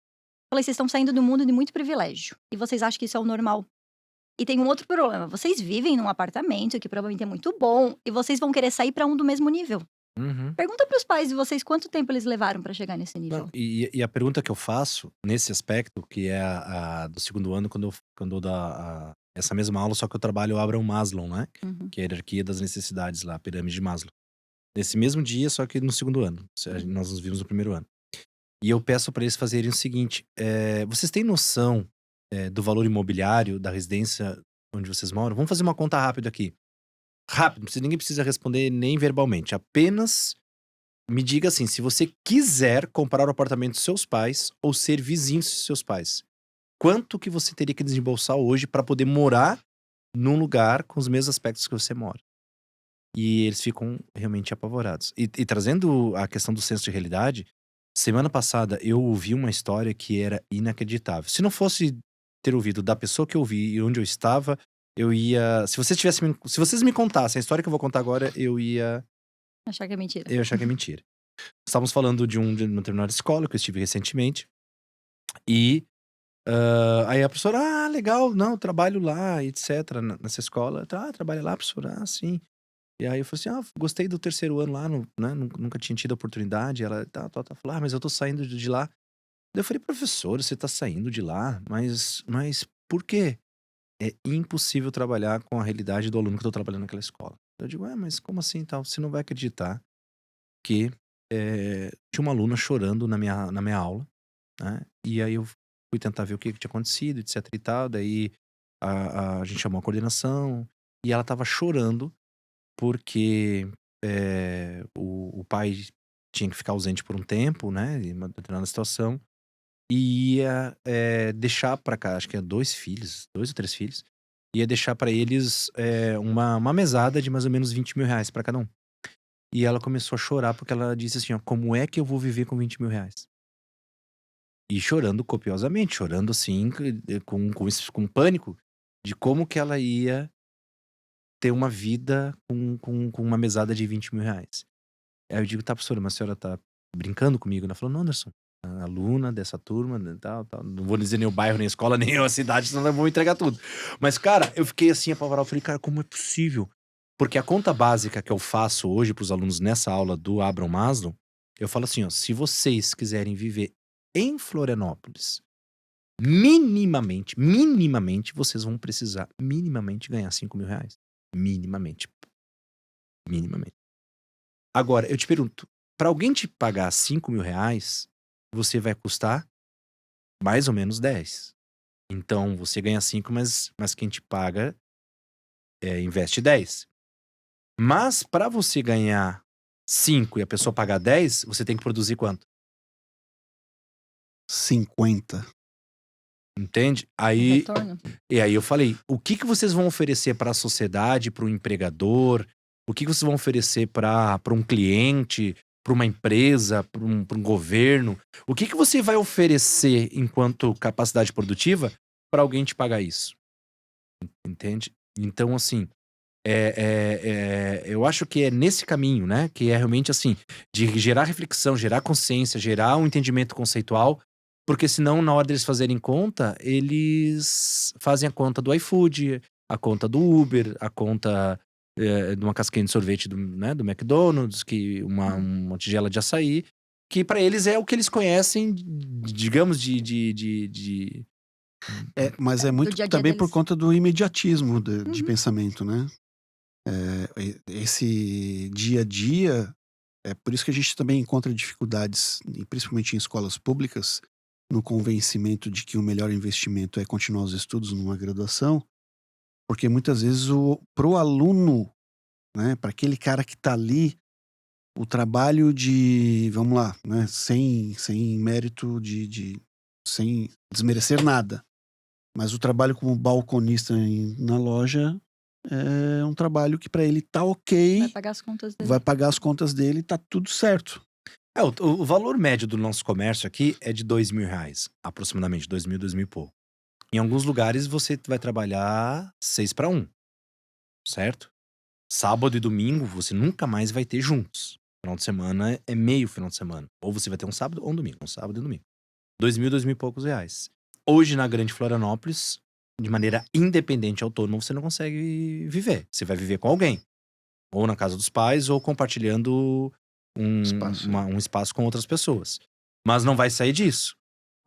Falei, vocês estão saindo do mundo de muito privilégio. E vocês acham que isso é o normal. E tem um outro problema. Vocês vivem num apartamento que provavelmente é muito bom. E vocês vão querer sair pra um do mesmo nível. Pergunta pros pais de vocês quanto tempo eles levaram pra chegar nesse nível. Não, e a pergunta que eu faço nesse aspecto, que é a do segundo ano, quando eu dou essa mesma aula, só que eu trabalho o Abraham Maslow, né? Que é a hierarquia das necessidades lá, a pirâmide de Maslow. Nesse mesmo dia, só que no segundo ano. Nós nos vimos no primeiro ano. E eu peço para eles fazerem o seguinte: vocês têm noção do valor imobiliário da residência onde vocês moram? Vamos fazer uma conta rápida aqui. Rápido, ninguém precisa responder nem verbalmente. Apenas me diga assim, se você quiser comprar o apartamento dos seus pais ou ser vizinho dos seus pais, quanto que você teria que desembolsar hoje para poder morar num lugar com os mesmos aspectos que você mora? E eles ficam realmente apavorados. E trazendo a questão do senso de realidade, semana passada eu ouvi uma história que era inacreditável. Se não fosse ter ouvido da pessoa que eu ouvi e onde eu estava, eu ia... Se vocês me contassem a história que eu vou contar agora, eu ia... Achar que é mentira. Eu ia achar que é mentira. Estávamos falando de uma determinada escola que eu estive recentemente. E aí a professora, legal, não, eu trabalho lá, etc. Nessa escola. Trabalha lá, professora? Sim. E aí eu falei assim, gostei do terceiro ano lá, né? Nunca tinha tido a oportunidade. Ela falou, mas eu tô saindo de lá. Daí eu falei, professor, você tá saindo de lá, mas por quê? É impossível trabalhar com a realidade do aluno que eu tô trabalhando naquela escola. Eu digo, mas como assim tal? Você não vai acreditar que tinha uma aluna chorando na minha aula, né? E aí eu fui tentar ver o que tinha acontecido, etc e tal. Daí a gente chamou a coordenação e ela tava chorando porque o pai tinha que ficar ausente por um tempo, né? Em uma determinada situação. E ia deixar pra cá, acho que é 2 ou 3 filhos, ia deixar pra eles uma mesada de mais ou menos 20 mil reais pra cada um. E ela começou a chorar porque ela disse assim: ó, como é que eu vou viver com 20 mil reais? E chorando copiosamente, chorando assim, com pânico de como que ela ia ter uma vida com uma mesada de 20 mil reais. Aí eu digo, tá, professora, mas a senhora tá brincando comigo? Ela falou, não, Anderson, a aluna dessa turma, né, tal, tal. Não vou dizer nem o bairro, nem a escola, nem a cidade, senão eu vou entregar tudo. Mas, cara, eu fiquei assim, apavorado. Eu falei, cara, como é possível? Porque a conta básica que eu faço hoje pros alunos nessa aula do Abraham Maslow, eu falo assim, ó, se vocês quiserem viver em Florianópolis, minimamente, vocês vão precisar minimamente ganhar 5 mil reais. Minimamente. Agora, eu te pergunto, pra alguém te pagar 5 mil reais, você vai custar mais ou menos 10. Então, você ganha 5, mas quem te paga investe 10. Mas pra você ganhar 5 e a pessoa pagar 10, você tem que produzir quanto? 50. Entende? Retorno. E aí eu falei, o que vocês vão oferecer para a sociedade, para o empregador? O que vocês vão oferecer para um cliente, para uma empresa, para um governo? O que você vai oferecer enquanto capacidade produtiva para alguém te pagar isso? Entende? Então, assim, eu acho que é nesse caminho, né? Que é realmente assim, de gerar reflexão, gerar consciência, gerar um entendimento conceitual, porque senão, na hora deles fazerem conta, eles fazem a conta do iFood, a conta do Uber, a conta de uma casquinha de sorvete do McDonald's, que uma tigela de açaí, que pra eles é o que eles conhecem, digamos, de Mas é Do muito dia a dia também por deles. conta do imediatismo de Uhum. pensamento, né? Esse dia a dia, é por isso que a gente também encontra dificuldades, principalmente em escolas públicas, no convencimento de que o melhor investimento é continuar os estudos numa graduação, porque muitas vezes pro aluno, né, para aquele cara que tá ali, o trabalho de, vamos lá, né, sem mérito sem desmerecer nada, mas o trabalho como balconista na loja é um trabalho que para ele tá Vai ok, pagar as contas dele. vai pagar as contas dele, tá tudo certo. O valor médio do nosso comércio aqui é de 2 mil reais, aproximadamente 2 mil e pouco. Em alguns lugares você vai trabalhar 6 para 1, certo? Sábado e domingo você nunca mais vai ter juntos. Final de semana é meio final de semana. Ou você vai ter um sábado ou um domingo, um sábado e um domingo. 2 mil e poucos reais. Hoje na Grande Florianópolis, de maneira independente, autônoma, você não consegue viver. Você vai viver com alguém. Ou na casa dos pais, ou compartilhando Espaço. um espaço com outras pessoas. Mas não vai sair disso.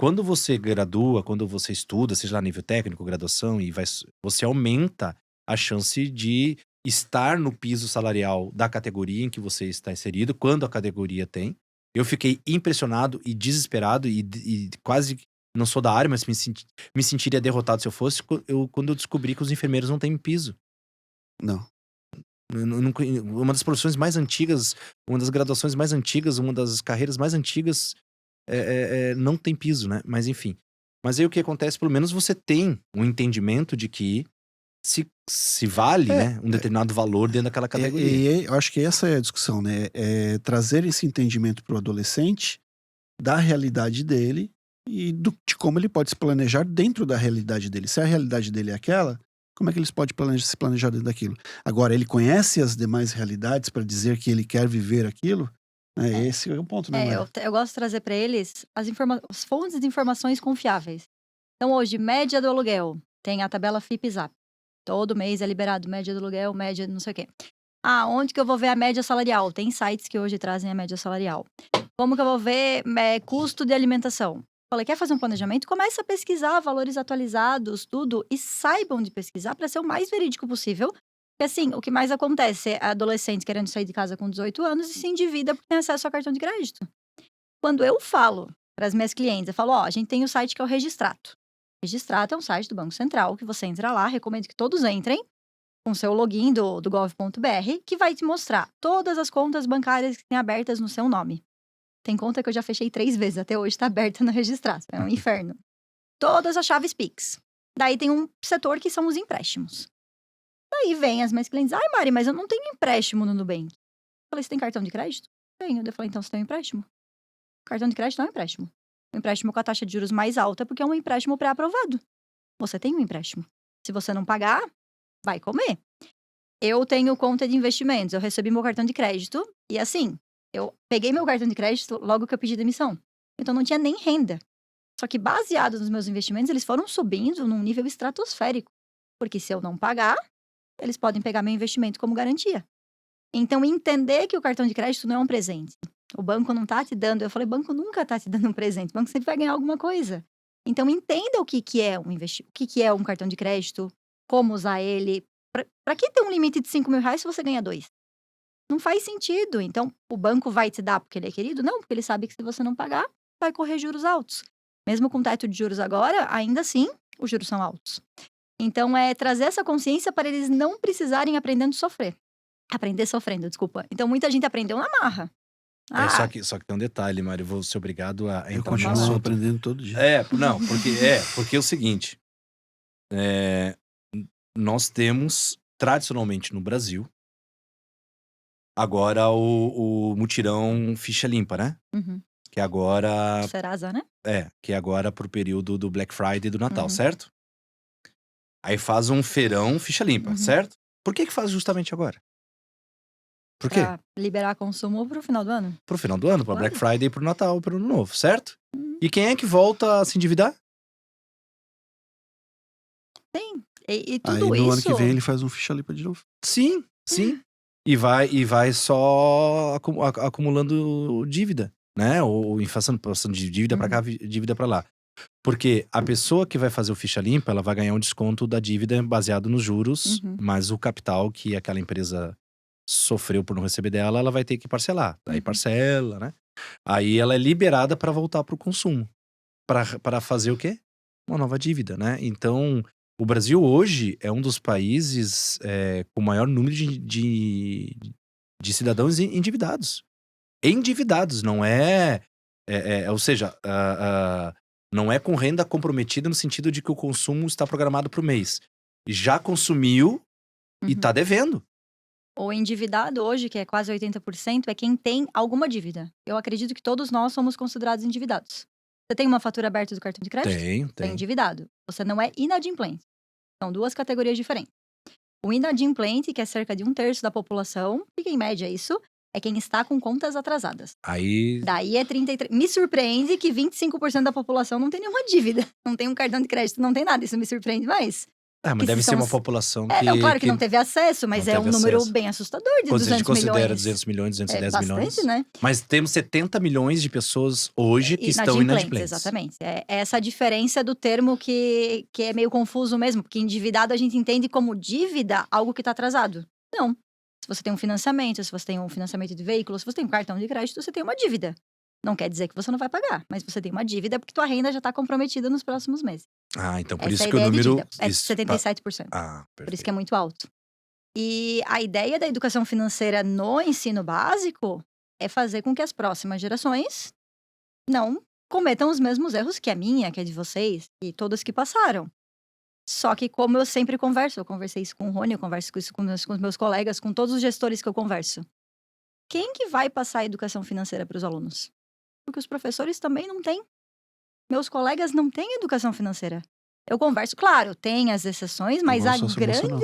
Quando você gradua, quando você estuda, seja lá nível técnico, graduação, você aumenta a chance de estar no piso salarial da categoria em que você está inserido, quando a categoria tem. Eu fiquei impressionado e desesperado e quase não sou da área, mas me sentiria derrotado se eu fosse, quando eu descobri que os enfermeiros não têm piso. Não. Uma das profissões mais antigas, uma das graduações mais antigas, uma das carreiras mais antigas, não tem piso, né? Mas enfim. Mas aí o que acontece, pelo menos você tem um entendimento de que se vale, né, um determinado valor dentro daquela categoria. Eu acho que essa é a discussão, né? É trazer esse entendimento pro adolescente da realidade dele e de como ele pode se planejar dentro da realidade dele. Se a realidade dele é aquela, como é que ele pode se planejar dentro daquilo? Agora, ele conhece as demais realidades para dizer que ele quer viver aquilo? É. Esse é o ponto, né, Mari? Eu gosto de trazer para eles as fontes de informações confiáveis. Então, hoje, média do aluguel. Tem a tabela FIP-ZAP. Todo mês é liberado média do aluguel, média não sei o quê. Onde que eu vou ver a média salarial? Tem sites que hoje trazem a média salarial. Como que eu vou ver custo de alimentação? Falei, quer fazer um planejamento? Começa a pesquisar valores atualizados, tudo, e saibam de pesquisar para ser o mais verídico possível. Porque assim, o que mais acontece é adolescentes querendo sair de casa com 18 anos e se endivida porque tem acesso ao cartão de crédito. Quando eu falo para as minhas clientes, eu falo, ó, a gente tem o site que é o Registrato. Registrato é um site do Banco Central, que você entra lá, recomendo que todos entrem, com seu login do gov.br, que vai te mostrar todas as contas bancárias que tem abertas no seu nome. Tem conta que eu já fechei 3 vezes, até hoje tá aberta no Registrato, é um inferno. Todas as chaves Pix. Daí tem um setor que são os empréstimos. Daí vem as minhas clientes, ai Mari, mas eu não tenho empréstimo no Nubank. Eu falei, você tem cartão de crédito? Tenho. Eu falei, então você tem um empréstimo? Cartão de crédito não é um empréstimo. Um empréstimo com a taxa de juros mais alta porque é um empréstimo pré-aprovado. Você tem um empréstimo. Se você não pagar, vai comer. Eu tenho conta de investimentos, eu recebi meu cartão de crédito e assim, eu peguei meu cartão de crédito logo que eu pedi demissão. Então não tinha nem renda. Só que baseado nos meus investimentos, eles foram subindo num nível estratosférico. Porque se eu não pagar, eles podem pegar meu investimento como garantia. Então entender que o cartão de crédito não é um presente. O banco não tá te dando, eu falei, banco nunca tá te dando um presente, o banco sempre vai ganhar alguma coisa. Então entenda o que é um investimento, o que é um cartão de crédito, como usar ele. Para que ter um limite de 5 mil reais se você ganha 2? Não faz sentido. Então, o banco vai te dar porque ele é querido? Não, porque ele sabe que se você não pagar, vai correr juros altos. Mesmo com teto de juros agora, ainda assim, os juros são altos. Então, é trazer essa consciência para eles não precisarem aprendendo a sofrer. Aprender sofrendo, desculpa. Então, muita gente aprendeu na marra. Só que tem um detalhe, Mari, vou ser obrigado a Eu entrar no continuo assunto. aprendendo todo dia. Porque é o seguinte, nós temos, tradicionalmente no Brasil, agora o mutirão ficha limpa, né? Uhum. Que agora, Serasa, né? que agora pro período do Black Friday e do Natal, Uhum. certo? Aí faz um feirão ficha limpa, Uhum. certo? Por que faz justamente agora? Por quê? Pra liberar consumo pro final do ano. Pro final do ano, pra Claro. Black Friday e pro Natal, pro Ano Novo, certo? Uhum. E quem é que volta a se endividar? Sim. E Aí tudo no isso. ano que vem ele faz um ficha limpa de novo. Sim. E vai só acumulando dívida, né? Ou inflação, passando de dívida pra cá, dívida pra lá. Porque a pessoa que vai fazer o ficha limpa, ela vai ganhar um desconto da dívida baseado nos juros, Uhum. mas o capital que aquela empresa sofreu por não receber dela, ela vai ter que parcelar. Aí Uhum. parcela, né? Aí ela é liberada pra voltar pro consumo. Pra fazer o quê? Uma nova dívida, né? Então, o Brasil hoje é um dos países com o maior número de cidadãos endividados. Endividados, não é. Ou seja, não é com renda comprometida no sentido de que o consumo está programado para o mês. Já consumiu e Uhum. tá devendo. O endividado hoje, que é quase 80%, é quem tem alguma dívida. Eu acredito que todos nós somos considerados endividados. Você tem uma fatura aberta do cartão de crédito? Você é Tem. endividado. Você não é inadimplente. São 2 categorias diferentes. O inadimplente, que é cerca de 1/3 da população, fica em média isso, é quem está com contas atrasadas. Aí. Daí é 33. Me surpreende que 25% da população não tem nenhuma dívida. Não tem um cartão de crédito, não tem nada. Isso me surpreende mais. Mas Que deve se ser são uma os- população Não, claro que não teve acesso, mas não é um teve número acesso. bem assustador de Quando a gente 200 considera milhões. 200 milhões, 210 É milhões. bastante, né? Mas temos 70 milhões de pessoas hoje que estão inadimplentes. Exatamente. É essa diferença do termo que é meio confuso mesmo, porque endividado a gente entende como dívida algo que está atrasado. Não. Se você tem um financiamento, se você tem um financiamento de veículo, se você tem um cartão de crédito, você tem uma dívida. Não quer dizer que você não vai pagar, mas você tem uma dívida porque tua renda já está comprometida nos próximos meses. Então por Essa isso é a que o ideia de número. dívida. É 77%. Por isso Perfeito. que é muito alto. E a ideia da educação financeira no ensino básico é fazer com que as próximas gerações não cometam os mesmos erros que a minha, que a de vocês e todas que passaram. Só que como eu sempre converso, eu conversei isso com o Rony, eu converso isso com os meus colegas, com todos os gestores que eu converso. Quem que vai passar a educação financeira para os alunos? Porque os professores também não têm. Meus colegas não têm educação financeira. Eu converso, claro, tem as exceções, mas Igual a socioemocional.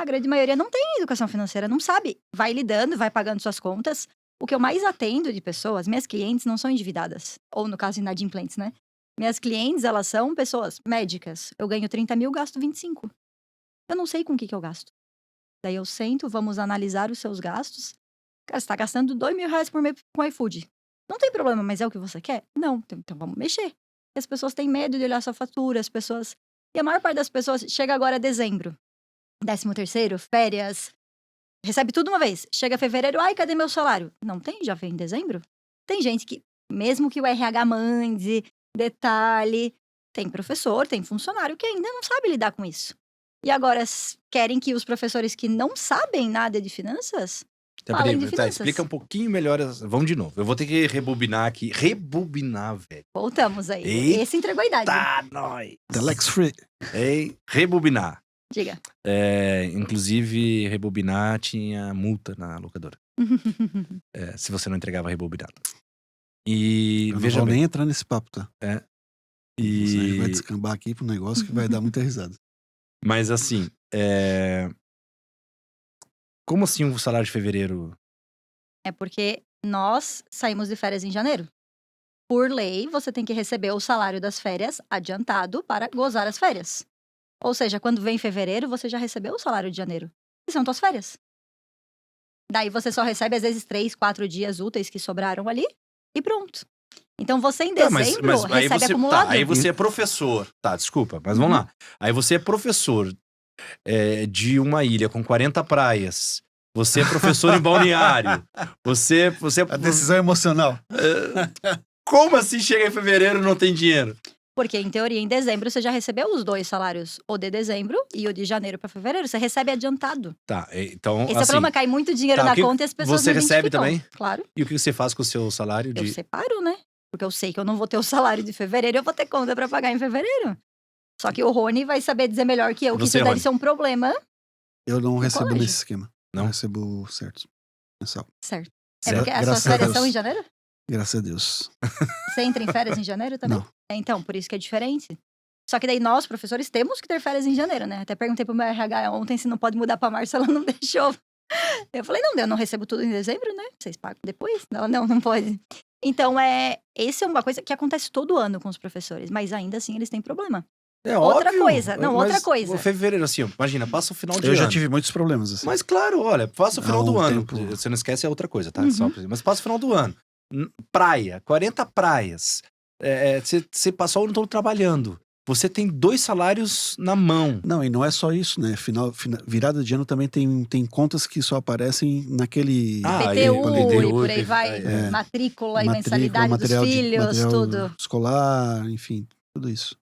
grande maioria não tem educação financeira, não sabe. Vai lidando, vai pagando suas contas. O que eu mais atendo de pessoas, minhas clientes não são endividadas. Ou, no caso, inadimplentes, né? Minhas clientes, elas são pessoas médicas. Eu ganho 30 mil, gasto 25. Eu não sei com o que eu gasto. Daí eu sento, vamos analisar os seus gastos. Cara, você tá gastando 2 mil reais por mês com iFood. Não tem problema, mas é o que você quer? Não, então vamos mexer. E as pessoas têm medo de olhar sua fatura, as pessoas... E a maior parte das pessoas chega agora dezembro, 13º, férias, recebe tudo uma vez. Chega fevereiro, ai, cadê meu salário? Não tem, já vem em dezembro. Tem gente que, mesmo que o RH mande, detalhe, tem professor, tem funcionário que ainda não sabe lidar com isso. E agora querem que os professores que não sabem nada de finanças falem de finanças. Explica um pouquinho melhor. Vamos de novo. Eu vou ter que rebobinar aqui. Rebobinar, velho. Voltamos aí. Eita, Esse entregou a idade. nós. Telex Free. Ei, rebobinar. Diga. Inclusive, rebobinar tinha multa na locadora. Se você não entregava rebobinado. E Eu não veja vou bem. nem entrar nesse papo, tá? Isso aí vai E... descambar aqui pro negócio que vai dar muita risada. Mas assim, como assim o salário de fevereiro? É porque nós saímos de férias em janeiro. Por lei, você tem que receber o salário das férias adiantado para gozar as férias. Ou seja, quando vem fevereiro, você já recebeu o salário de janeiro. E são tuas férias. Daí você só recebe, às vezes, 3, 4 dias úteis que sobraram ali e pronto. Então você em dezembro recebe acumulado. Aí você é professor. Tá, desculpa, mas vamos lá. Aí você é professor de uma ilha com 40 praias. Você é professor em balneário. Você A decisão emocional. Como assim chega em fevereiro e não tem dinheiro? Porque, em teoria, em dezembro você já recebeu os 2 salários. O de dezembro e o de janeiro para fevereiro. Você recebe adiantado. Tá, então Esse é o assim... problema, cai muito dinheiro na conta e as pessoas você não recebe identificam. também? Claro. E o que você faz com o seu salário? Eu separo, né? Porque eu sei que eu não vou ter o salário de fevereiro, eu vou ter conta pra pagar em fevereiro. Só que o Rony vai saber dizer melhor que eu que isso deve ser um problema. Eu não recebo colégio. nesse esquema. Não? Eu recebo certo. Mensal. Certo. Certo. É porque as suas Graças a férias Deus. são em janeiro? Graças a Deus. Você entra em férias em janeiro também? Não. Então, por isso que é diferente. Só que daí nós, professores, temos que ter férias em janeiro, né? Até perguntei pro meu RH ontem se não pode mudar pra março, ela não deixou. Eu falei, não, eu não recebo tudo em dezembro, né? Vocês pagam depois? Não pode. Então, esse é uma coisa que acontece todo ano com os professores, mas ainda assim eles têm problema. Outra óbvio, coisa. Não, outra coisa. O fevereiro, assim, imagina, passa o final de Eu ano. já tive muitos problemas, assim. Mas claro, olha, passa o final Há do um ano. tempo. Você não esquece, é outra coisa, tá? Uhum. Mas passa o final do ano. Praia, 40 praias. Você passou o ano todo trabalhando. Você tem 2 salários na mão. Não, e não é só isso, né? Virada de ano também tem contas que só aparecem naquele... IPTU e por aí vai. Matrícula e mensalidade dos filhos, material tudo. escolar, enfim, tudo isso.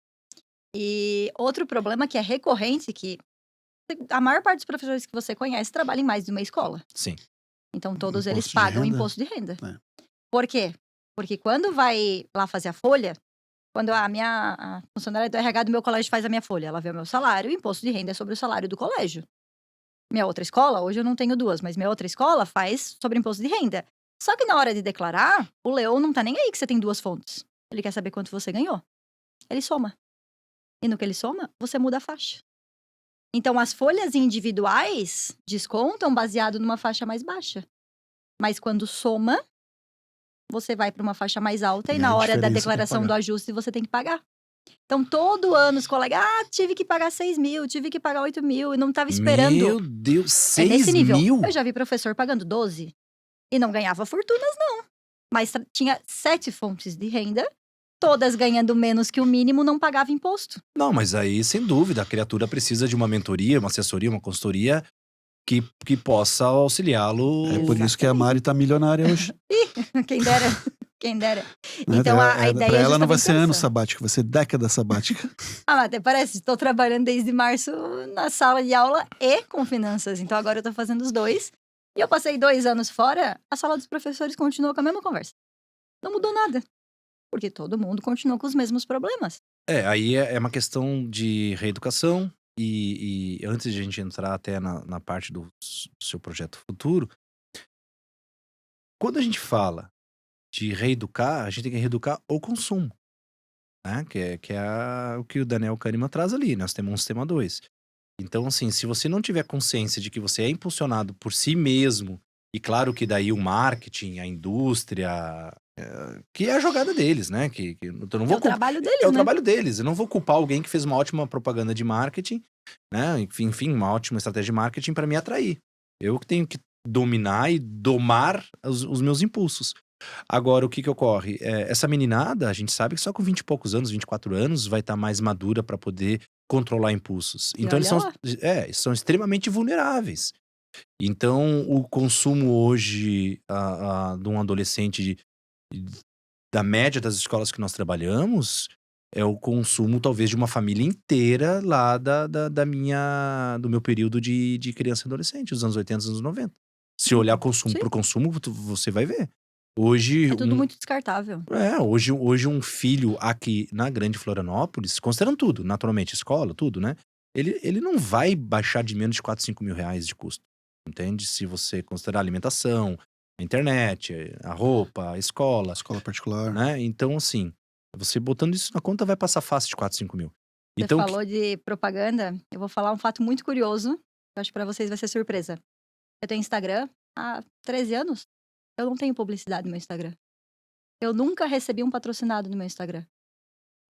E outro problema que é recorrente, que a maior parte dos professores que você conhece trabalham em mais de uma escola. Sim. Então todos Imposto eles de pagam renda. imposto de renda. É. Por quê? Porque quando vai lá fazer a folha, quando a funcionária do RH do meu colégio faz a minha folha, ela vê o meu salário, o imposto de renda é sobre o salário do colégio. Minha outra escola, hoje eu não tenho 2, mas minha outra escola faz sobre imposto de renda. Só que na hora de declarar, o Leão não tá nem aí que você tem 2 fontes. Ele quer saber quanto você ganhou. Ele soma. E no que ele soma, você muda a faixa. Então, as folhas individuais descontam baseado numa faixa mais baixa. Mas quando soma, você vai para uma faixa mais alta e na hora da declaração do ajuste você tem que pagar. Então, todo ano os colegas, tive que pagar 6 mil, tive que pagar 8 mil e não estava esperando. Meu Deus, 6 nesse nível. mil? Eu já vi professor pagando 12 e não ganhava fortunas, não. Mas tinha 7 fontes de renda, todas ganhando menos que o mínimo, não pagava imposto. Não, mas aí, sem dúvida, a criatura precisa de uma mentoria, uma assessoria, uma consultoria que possa auxiliá-lo. É por isso que a Mari tá milionária hoje. Quem dera. Quem dera. Então, a ideia pra ela não vai justamente ser ano essa. sabático, vai ser década sabática. Mas até parece, estou trabalhando desde março na sala de aula e com finanças. Então agora eu tô fazendo os 2. E eu passei 2 anos fora, a sala dos professores continuou com a mesma conversa. Não mudou nada. Porque todo mundo continuou com os mesmos problemas. Aí é uma questão de reeducação. E antes de a gente entrar até na parte do seu projeto futuro, quando a gente fala de reeducar, a gente tem que reeducar o consumo, né? Que é o que o Daniel Kahneman traz ali. Nós temos um sistema 2. Então, assim, se você não tiver consciência de que você é impulsionado por si mesmo, e claro que daí o marketing, a indústria, que é a jogada deles, né? Que eu não vou É o trabalho deles, É o né? trabalho deles. Eu não vou culpar alguém que fez uma ótima propaganda de marketing, né? Enfim, uma ótima estratégia de marketing para me atrair. Eu que tenho que dominar e domar os meus impulsos. Agora, o que ocorre? Essa meninada, a gente sabe que só com 20 e poucos anos, 24 anos, vai estar mais madura para poder controlar impulsos. E Então, eles olha lá. são extremamente vulneráveis. Então, o consumo hoje de um adolescente da média das escolas que nós trabalhamos é o consumo, talvez, de uma família inteira lá do meu período de criança e adolescente, os anos 80, os anos 90. Se olhar consumo Sim, por consumo, você vai ver. Hoje, é tudo muito descartável. hoje um filho aqui na Grande Florianópolis, considerando tudo, naturalmente, escola, tudo, né? Ele não vai baixar de menos de 4, 5 mil reais de custo, entende? Se você considerar a alimentação, a internet, a roupa, a escola, Escola particular. né? Então, assim, você botando isso na conta vai passar fácil de 4, 5 mil. Você Então, falou de propaganda, eu vou falar um fato muito curioso, que eu acho que pra vocês vai ser surpresa. Eu tenho Instagram há 13 anos, eu não tenho publicidade no meu Instagram. Eu nunca recebi um patrocinado no meu Instagram.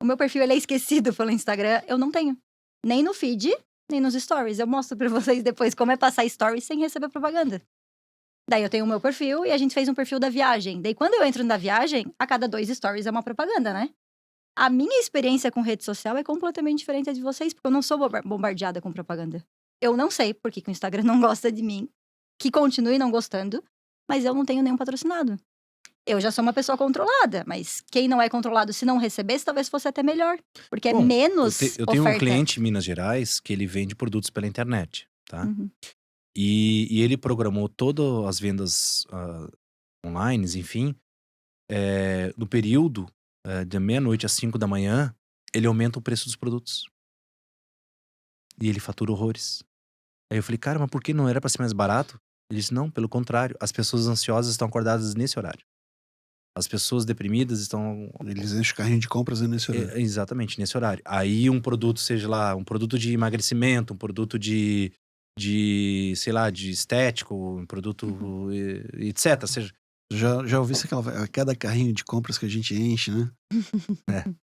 O meu perfil ele é esquecido pelo Instagram, eu não tenho. Nem no feed, nem nos stories. Eu mostro pra vocês depois como é passar stories sem receber propaganda. Daí eu tenho o meu perfil e a gente fez um perfil da viagem. Daí quando eu entro na viagem, a cada 2 stories é uma propaganda, né? A minha experiência com rede social é completamente diferente da de vocês, porque eu não sou bombardeada com propaganda. Eu não sei por que o Instagram não gosta de mim, que continue não gostando, mas eu não tenho nenhum patrocinado. Eu já sou uma pessoa controlada, mas quem não é controlado, se não recebesse, talvez fosse até melhor, porque é bom, menos eu tenho um oferta. cliente em Minas Gerais que ele vende produtos pela internet, tá? Uhum. E ele programou todas as vendas online, enfim, no período da meia-noite às 5 da manhã, ele aumenta o preço dos produtos. E ele fatura horrores. Aí eu falei, cara, mas por que não era pra ser mais barato? Ele disse, não, pelo contrário, as pessoas ansiosas estão acordadas nesse horário. As pessoas deprimidas estão Eles enchem o carrinho de compras nesse horário. exatamente nesse horário. Aí um produto, seja lá, um produto de emagrecimento, um produto sei lá, de estético, um produto, etc. Seja, Já ouvi a cada carrinho de compras que a gente enche, né?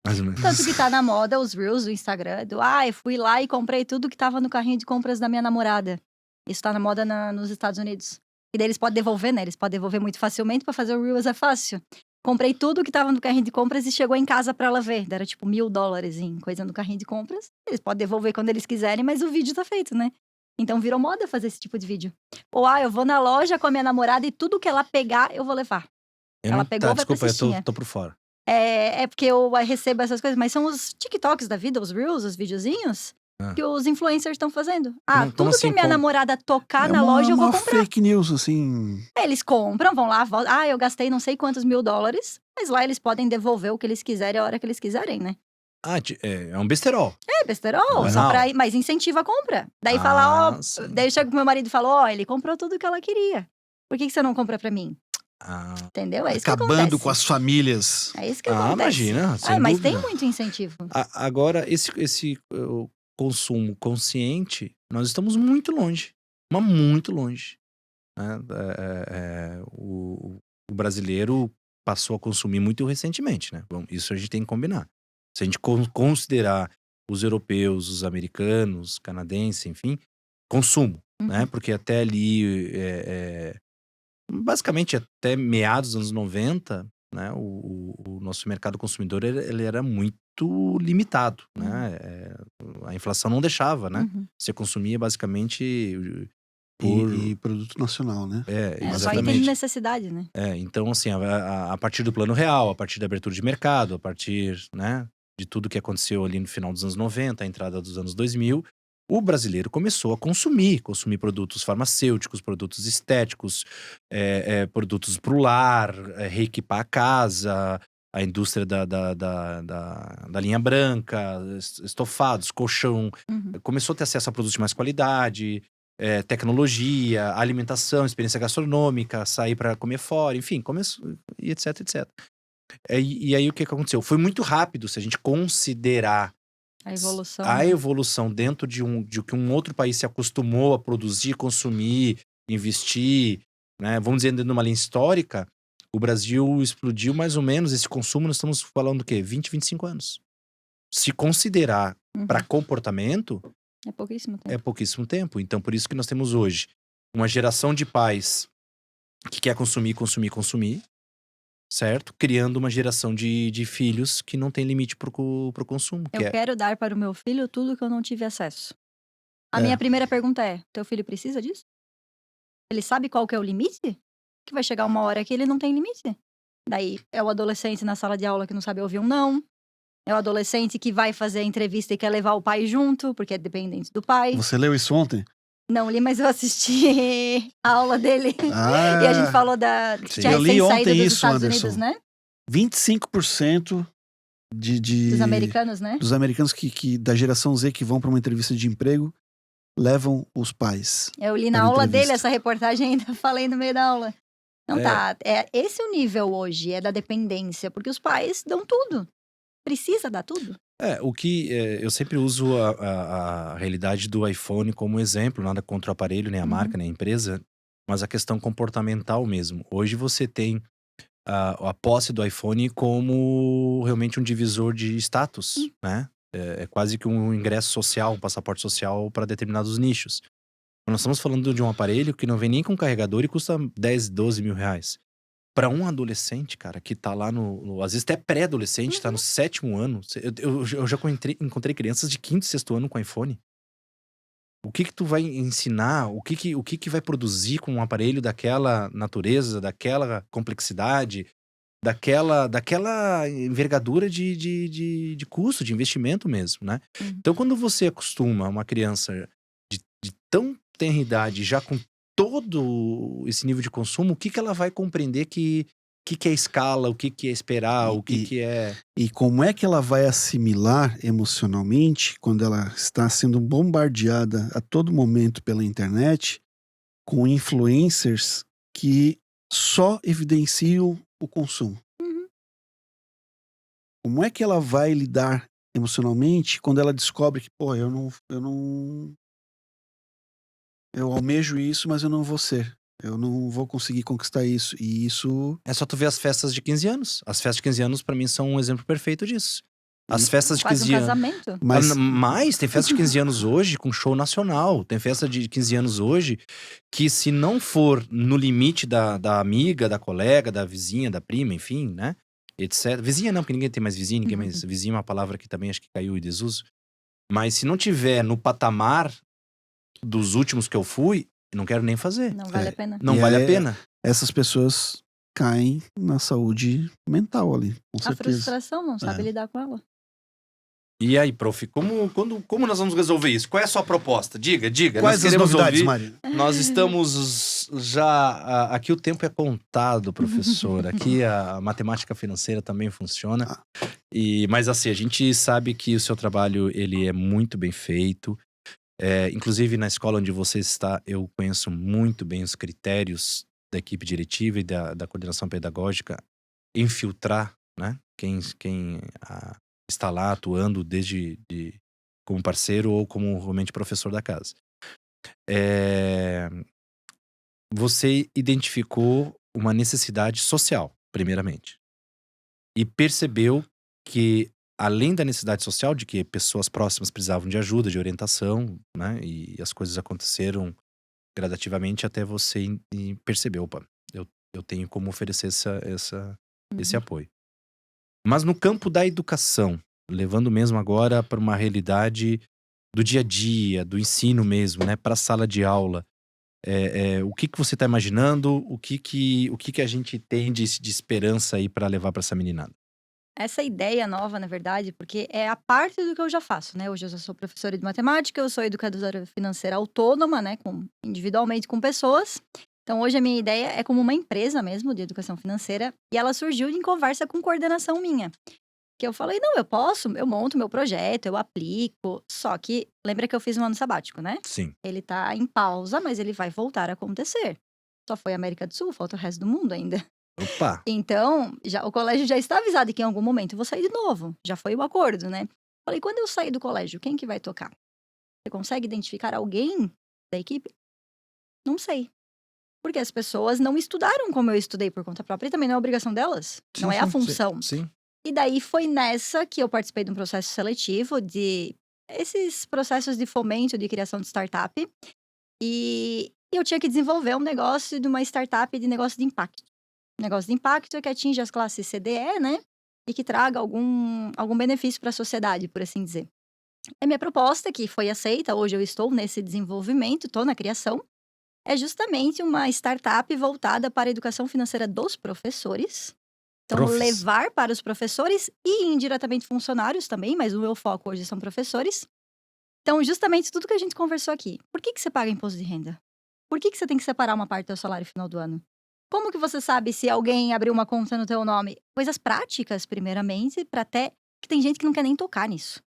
mais ou menos. Tanto que tá na moda os Reels do Instagram, eu fui lá e comprei tudo que tava no carrinho de compras da minha namorada. Isso tá na moda nos Estados Unidos. E daí eles podem devolver, né? Eles podem devolver muito facilmente, pra fazer o Reels é fácil. Comprei tudo que tava no carrinho de compras e chegou em casa pra ela ver. Era tipo $1.000 em coisa no carrinho de compras. Eles podem devolver quando eles quiserem, mas o vídeo tá feito, né? Então virou moda fazer esse tipo de vídeo. Ou, eu vou na loja com a minha namorada e tudo que ela pegar, eu vou levar. Ela pegou, vai pra desculpa, eu cestinha. tô por fora. É porque eu recebo essas coisas, mas são os TikToks da vida, os Reels, os videozinhos, que os influencers estão fazendo. Como Tudo assim, que minha como? namorada tocar É na loja, eu vou uma comprar. fake news, assim. Eles compram, vão lá, eu gastei não sei quantos $1.000, mas lá eles podem devolver o que eles quiserem a hora que eles quiserem, né? É um besterol. É besterol, Banal. mas incentiva a compra. Daí fala, sim. daí eu chego pro meu marido e falo, ele comprou tudo que ela queria. Por que você não compra pra mim? Entendeu? É isso que Acabando acontece. com as famílias. É isso que acontece. Imagina, sem mas dúvida. tem muito incentivo. Agora, esse consumo consciente, nós estamos muito longe. Mas muito longe. Né? O brasileiro passou a consumir muito recentemente, né? Bom, isso a gente tem que combinar. Se a gente considerar os europeus, os americanos, canadenses, enfim, consumo, né? Porque até ali, basicamente até meados dos anos 90, né? O nosso mercado consumidor ele era muito limitado, né? A inflação não deixava, né? Você consumia basicamente E produto nacional, né? Só item de necessidade, né? Então, assim, a partir do Plano Real, a partir da abertura de mercado, a partir, né, de tudo que aconteceu ali no final dos anos 90, a entrada dos anos 2000, o brasileiro começou a consumir produtos farmacêuticos, produtos estéticos, produtos para o lar, reequipar a casa, a indústria da linha branca, estofados, colchão. Começou a ter acesso a produtos de mais qualidade, tecnologia, alimentação, experiência gastronômica, sair para comer fora, enfim, começou, e etc, etc. E aí o que aconteceu? Foi muito rápido se a gente considerar A evolução dentro de que um outro país se acostumou a produzir, consumir, investir, né? Vamos dizer, numa linha histórica, o Brasil explodiu mais ou menos esse consumo, nós estamos falando do quê? 20, 25 anos. Se considerar para comportamento, é pouquíssimo tempo. é pouquíssimo tempo. Então, por isso que nós temos hoje uma geração de pais que quer consumir, consumir, consumir. certo? Criando uma geração de filhos que não tem limite pro consumo. Eu quero dar para o meu filho tudo que eu não tive acesso. A É. minha primeira pergunta é: teu filho precisa disso? Ele sabe qual que é o limite? Que vai chegar uma hora que ele não tem limite. Daí é o adolescente na sala de aula que não sabe ouvir um não. É o adolescente que vai fazer a entrevista e quer levar o pai junto, porque é dependente do pai. Você leu isso ontem? Não li, mas eu assisti a aula dele. Ah, E a gente falou da que Sim. tinha Eu li recém saído ontem dos isso, Estados Anderson. Unidos, né? 25% Dos americanos, né? dos americanos que da geração Z que vão para uma entrevista de emprego levam os pais. Eu li na Para aula entrevista. dele essa reportagem ainda, falei no meio da aula. Não É. tá, esse o nível hoje, é da dependência, porque os pais dão tudo. Precisa dar tudo. O que eu sempre uso a realidade do iPhone como exemplo, nada contra o aparelho, nem a marca, nem a empresa, mas a questão comportamental mesmo. Hoje você tem a posse do iPhone como realmente um divisor de status, né? É quase que um ingresso social, um passaporte social para determinados nichos. Nós estamos falando de um aparelho que não vem nem com carregador e custa 10, 12 mil reais. Para um adolescente, cara, que tá lá às vezes até pré-adolescente, tá no 7º ano. Eu já encontrei crianças de 5º e 6º ano com iPhone. O que tu vai ensinar? O que vai produzir com um aparelho daquela natureza, daquela complexidade, daquela envergadura de custo, de investimento mesmo, né? Então, quando você acostuma uma criança de tão tenra idade, já com todo esse nível de consumo, o que ela vai compreender que é escala, o que é esperar, o que é... E como é que ela vai assimilar emocionalmente quando ela está sendo bombardeada a todo momento pela internet com influencers que só evidenciam o consumo? Como é que ela vai lidar emocionalmente quando ela descobre que, pô, eu almejo isso, mas eu não vou ser. Eu não vou conseguir conquistar isso. E isso... É só tu ver as festas de 15 anos. As festas de 15 anos, pra mim, são um exemplo perfeito disso. As festas de Quase 15 um anos. casamento. Mas Tem festa de 15 anos hoje com show nacional. Tem festa de 15 anos hoje que, se não for no limite da amiga, da colega, da vizinha, da prima, enfim, né? Etc. Vizinha não, porque ninguém tem mais vizinha, ninguém mais. Vizinha é uma palavra que também acho que caiu em desuso. Mas se não tiver no patamar dos últimos que eu fui, eu não quero nem fazer. Não vale a pena. Não E vale a pena. essas pessoas caem na saúde mental ali, com A certeza. frustração, não sabe lidar com ela. E aí, prof, como nós vamos resolver isso? Qual é a sua proposta? Diga. Quais Nós as queremos novidades, ouvir. Mari? Nós estamos já... aqui o tempo é contado, professor. Aqui a matemática financeira também funciona. Mas assim, a gente sabe que o seu trabalho ele é muito bem feito. Inclusive, na escola onde você está, eu conheço muito bem os critérios da equipe diretiva e da coordenação pedagógica em filtrar, né? Quem está lá atuando como parceiro ou como realmente professor da casa. Você identificou uma necessidade social, primeiramente. E percebeu que, além da necessidade social, de que pessoas próximas precisavam de ajuda, de orientação, né? E as coisas aconteceram gradativamente até você perceber, opa, eu tenho como oferecer esse apoio. Mas no campo da educação, levando mesmo agora para uma realidade do dia a dia, do ensino mesmo, né? Para a sala de aula. O que você está imaginando? O que a gente tem de esperança aí para levar para essa meninada? Essa ideia nova, na verdade, porque é a parte do que eu já faço, né? Hoje eu já sou professora de matemática, eu sou educadora financeira autônoma, né? Individualmente com pessoas. Então, hoje a minha ideia é como uma empresa mesmo de educação financeira. E ela surgiu em conversa com coordenação minha. Que eu falei, não, eu monto meu projeto, eu aplico. Só que, lembra que eu fiz um ano sabático, né? Sim. Ele tá em pausa, mas ele vai voltar a acontecer. Só foi América do Sul, falta o resto do mundo ainda. Opa! Então, o colégio já está avisado que em algum momento eu vou sair de novo. Já foi o acordo, né? Falei, quando eu sair do colégio, quem que vai tocar? Você consegue identificar alguém da equipe? Não sei. Porque as pessoas não estudaram como eu estudei por conta própria e também não é obrigação delas. Não é a função. Sim. E daí foi nessa que eu participei de um processo seletivo de esses processos de fomento de criação de startup. E eu tinha que desenvolver um negócio de uma startup de negócio de impacto. Negócio de impacto é que atinja as classes CDE, né? E que traga algum benefício para a sociedade, por assim dizer. A minha proposta, que foi aceita, hoje eu estou nesse desenvolvimento, estou na criação, é justamente uma startup voltada para a educação financeira dos professores. Então, Profs. levar para os professores e indiretamente funcionários também, mas o meu foco hoje são professores. Então, justamente tudo que a gente conversou aqui. Por que você paga imposto de renda? Por que você tem que separar uma parte do seu salário no final do ano? Como que você sabe se alguém abriu uma conta no teu nome? Coisas práticas, primeiramente, para até que tem gente que não quer nem tocar nisso.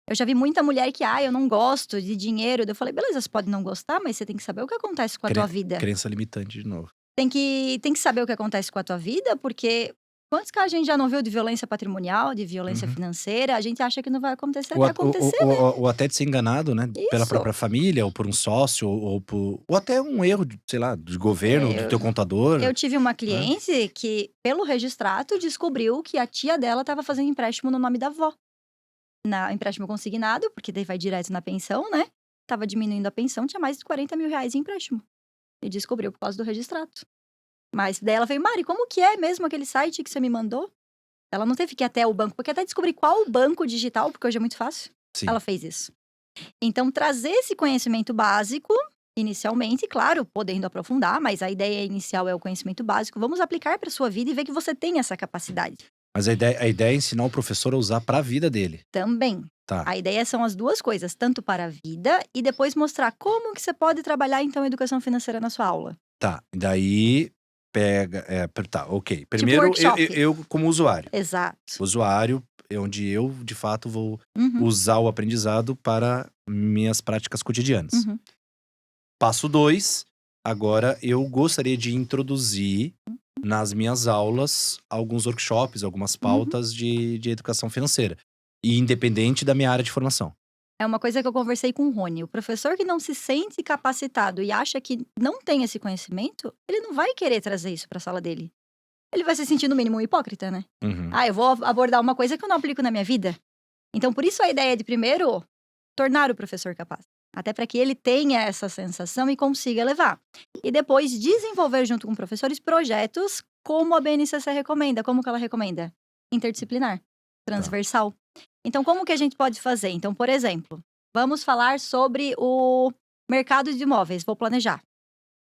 Eu já vi muita mulher que, eu não gosto de dinheiro. Eu falei, beleza, você pode não gostar, mas você tem que saber o que acontece com a tua vida. Crença limitante de novo. Tem que saber o que acontece com a tua vida, porque quantos casos a gente já não viu de violência patrimonial, de violência financeira? A gente acha que não vai acontecer, até acontecer, né? Ou até de ser enganado, né? Pela Isso. própria família, ou por um sócio, ou até um erro, sei lá, do governo, do teu contador. Eu tive uma cliente que, pelo registrato, descobriu que a tia dela estava fazendo empréstimo no nome da avó. Empréstimo consignado, porque daí vai direto na pensão, né? Tava diminuindo a pensão, tinha mais de 40 mil reais em empréstimo. E descobriu por causa do registrato. Mas daí ela veio, Mari, como que é mesmo aquele site que você me mandou? Ela não teve que ir até o banco, porque até descobrir qual o banco digital, porque hoje é muito fácil. Sim. Ela fez isso. Então, trazer esse conhecimento básico, inicialmente, claro, podendo aprofundar, mas a ideia inicial é o conhecimento básico. Vamos aplicar para sua vida e ver que você tem essa capacidade. Mas a ideia é ensinar o professor a usar para a vida dele. Também. Tá. A ideia são as duas coisas, tanto para a vida e depois mostrar como que você pode trabalhar, então, a educação financeira na sua aula. Tá. Daí pega. Tá, ok. Primeiro, workshop. eu como usuário. Exato. Usuário, onde eu, de fato, vou usar o aprendizado para minhas práticas cotidianas. Passo 2, agora eu gostaria de introduzir nas minhas aulas alguns workshops, algumas pautas de educação financeira. E independente da minha área de formação. É uma coisa que eu conversei com o Rony. O professor que não se sente capacitado e acha que não tem esse conhecimento, ele não vai querer trazer isso para a sala dele. Ele vai se sentir, no mínimo, um hipócrita, né? Eu vou abordar uma coisa que eu não aplico na minha vida. Então, por isso a ideia de, primeiro, tornar o professor capaz. Até para que ele tenha essa sensação e consiga levar. E depois, desenvolver junto com professores projetos como a BNCC recomenda. Como que ela recomenda? Interdisciplinar, transversal. Então, como que a gente pode fazer? Então, por exemplo, vamos falar sobre o mercado de imóveis. Vou planejar.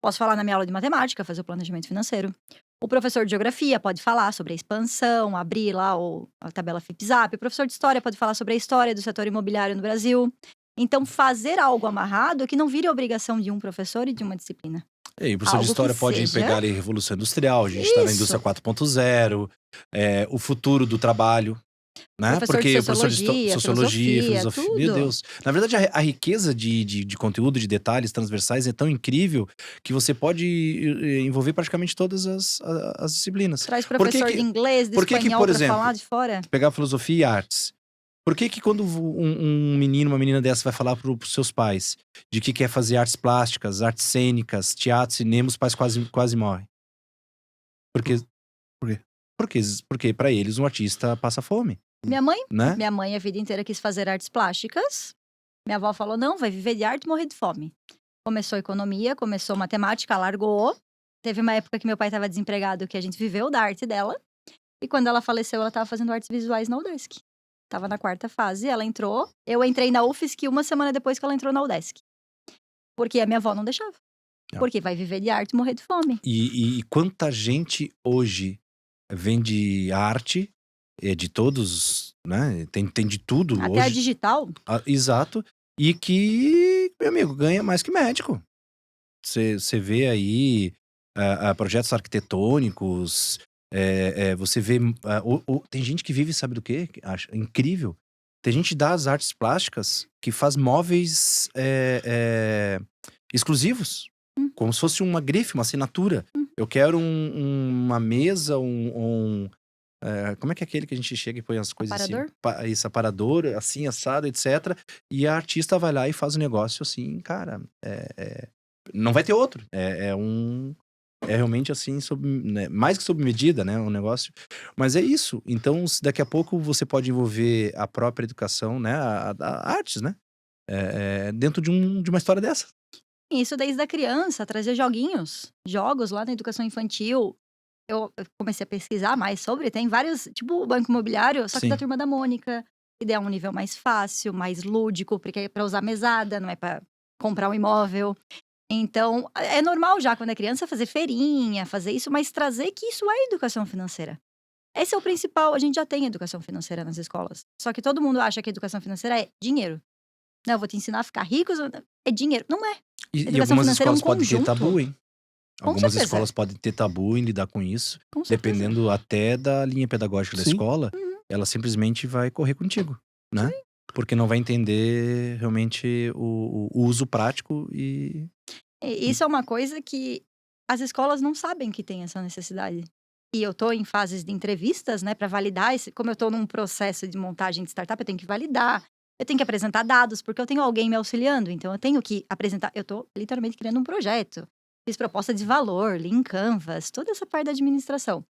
Posso falar na minha aula de matemática, fazer o planejamento financeiro. O professor de geografia pode falar sobre a expansão, abrir lá a tabela FIPZAP. O professor de história pode falar sobre a história do setor imobiliário no Brasil. Então, fazer algo amarrado que não vire obrigação de um professor e de uma disciplina. E o professor de história pode pegar ali a Revolução Industrial, a gente está na indústria 4.0, o futuro do trabalho. Né? Porque o professor de sociologia, filosofia. tudo. Meu Deus. Na verdade, a riqueza de conteúdo, de detalhes transversais é tão incrível que você pode envolver praticamente todas as disciplinas. Traz professor de inglês, de espanhol para falar de fora. Pegar filosofia e artes. Por que quando um menino, uma menina dessa vai falar para os seus pais de que quer fazer artes plásticas, artes cênicas, teatro, cinema, os pais quase morrem? Por quê? Porque para eles um artista passa fome. Minha mãe, né? Minha mãe a vida inteira quis fazer artes plásticas. Minha avó falou, não, vai viver de arte e morrer de fome. Começou economia, começou matemática, largou. Teve uma época que meu pai estava desempregado, que a gente viveu da arte dela. E quando ela faleceu, ela estava fazendo artes visuais na UDESC. Tava na 4ª fase, ela entrou. Eu entrei na UFSC 1 semana depois que ela entrou na UDESC. Porque a minha avó não deixava. Porque vai viver de arte e morrer de fome. E quanta gente hoje vende arte, de todos, né? Tem de tudo Até hoje. a digital. Exato. E que, meu amigo, ganha mais que médico. Você vê aí projetos arquitetônicos, você vê... tem gente que vive, sabe do quê? Acha incrível. Tem gente das artes plásticas que faz móveis exclusivos. Como se fosse uma grife, uma assinatura. Eu quero uma mesa, como é que é aquele que a gente chega e põe as coisas Aparador? assim? Isso, aparador, assim, assado, etc. E a artista vai lá e faz o negócio assim, cara. Não vai ter outro. É realmente assim, né, mais que sob medida, né? Um negócio. Mas é isso. Então, daqui a pouco você pode envolver a própria educação, né? A artes, né? Dentro de uma história dessa. Isso desde a criança, trazer jogos lá na educação infantil. eu comecei a pesquisar mais sobre, tem vários, tipo o Banco Imobiliário, só que da Sim. Turma da Mônica. Ideia um nível mais fácil, mais lúdico, porque é para usar mesada, não é para comprar um imóvel. Então, é normal já quando é criança fazer feirinha, fazer isso, mas trazer que isso é educação financeira. Esse é o principal, a gente já tem educação financeira nas escolas. Só que todo mundo acha que educação financeira é dinheiro. Não, eu vou te ensinar a ficar rico, é dinheiro. Não é. E Educação algumas financeira é um escolas podem ter conjunto. tabu, hein? Com Algumas certeza. escolas podem ter tabu em lidar com isso, Com certeza. dependendo até da linha pedagógica da Sim. escola, ela simplesmente vai correr contigo, né? Porque não vai entender realmente o uso prático e Isso é uma coisa que as escolas não sabem que tem essa necessidade. E eu tô em fases de entrevistas, né, para validar como eu tô num processo de montagem de startup, eu tenho que validar, eu tenho que apresentar dados, porque eu tenho alguém me auxiliando, então eu tenho que apresentar, eu tô literalmente criando um projeto. Fiz proposta de valor, li em Canvas, toda essa parte da administração.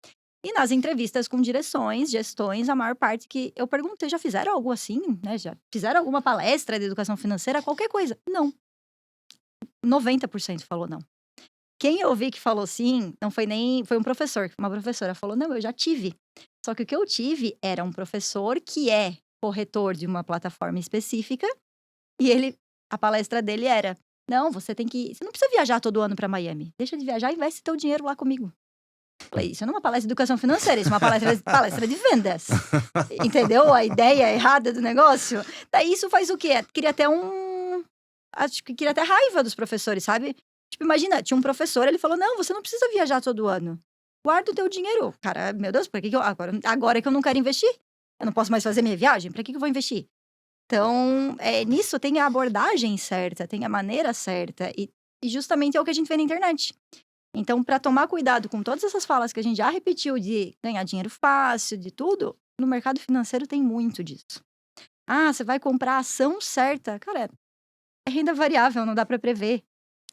E nas entrevistas com direções, gestões, a maior parte que eu perguntei, já fizeram algo assim, né? Já fizeram alguma palestra de educação financeira, qualquer coisa? Não. 90% falou não. Quem eu vi que falou sim, não foi nem. Foi um professor, uma professora falou: não, eu já tive. Só que o que eu tive era um professor que é corretor de uma plataforma específica, e a palestra dele era: não, você tem que. Você não precisa viajar todo ano para Miami. Deixa de viajar e investe teu dinheiro lá comigo. Falei, isso não é uma palestra de educação financeira, isso é uma palestra de vendas. Entendeu? A ideia errada do negócio. Daí isso faz o quê? Cria até acho que cria até raiva dos professores, sabe? Tipo, imagina, tinha um professor, ele falou: não, você não precisa viajar todo ano. Guarda o teu dinheiro. Cara, meu Deus, por que agora que eu não quero investir? Eu não posso mais fazer minha viagem? Pra que eu vou investir? Então, nisso tem a abordagem certa, tem a maneira certa. E justamente é o que a gente vê na internet. Então, para tomar cuidado com todas essas falas que a gente já repetiu de ganhar dinheiro fácil, de tudo, no mercado financeiro tem muito disso. Ah, você vai comprar a ação certa. Cara, é renda variável, não dá para prever.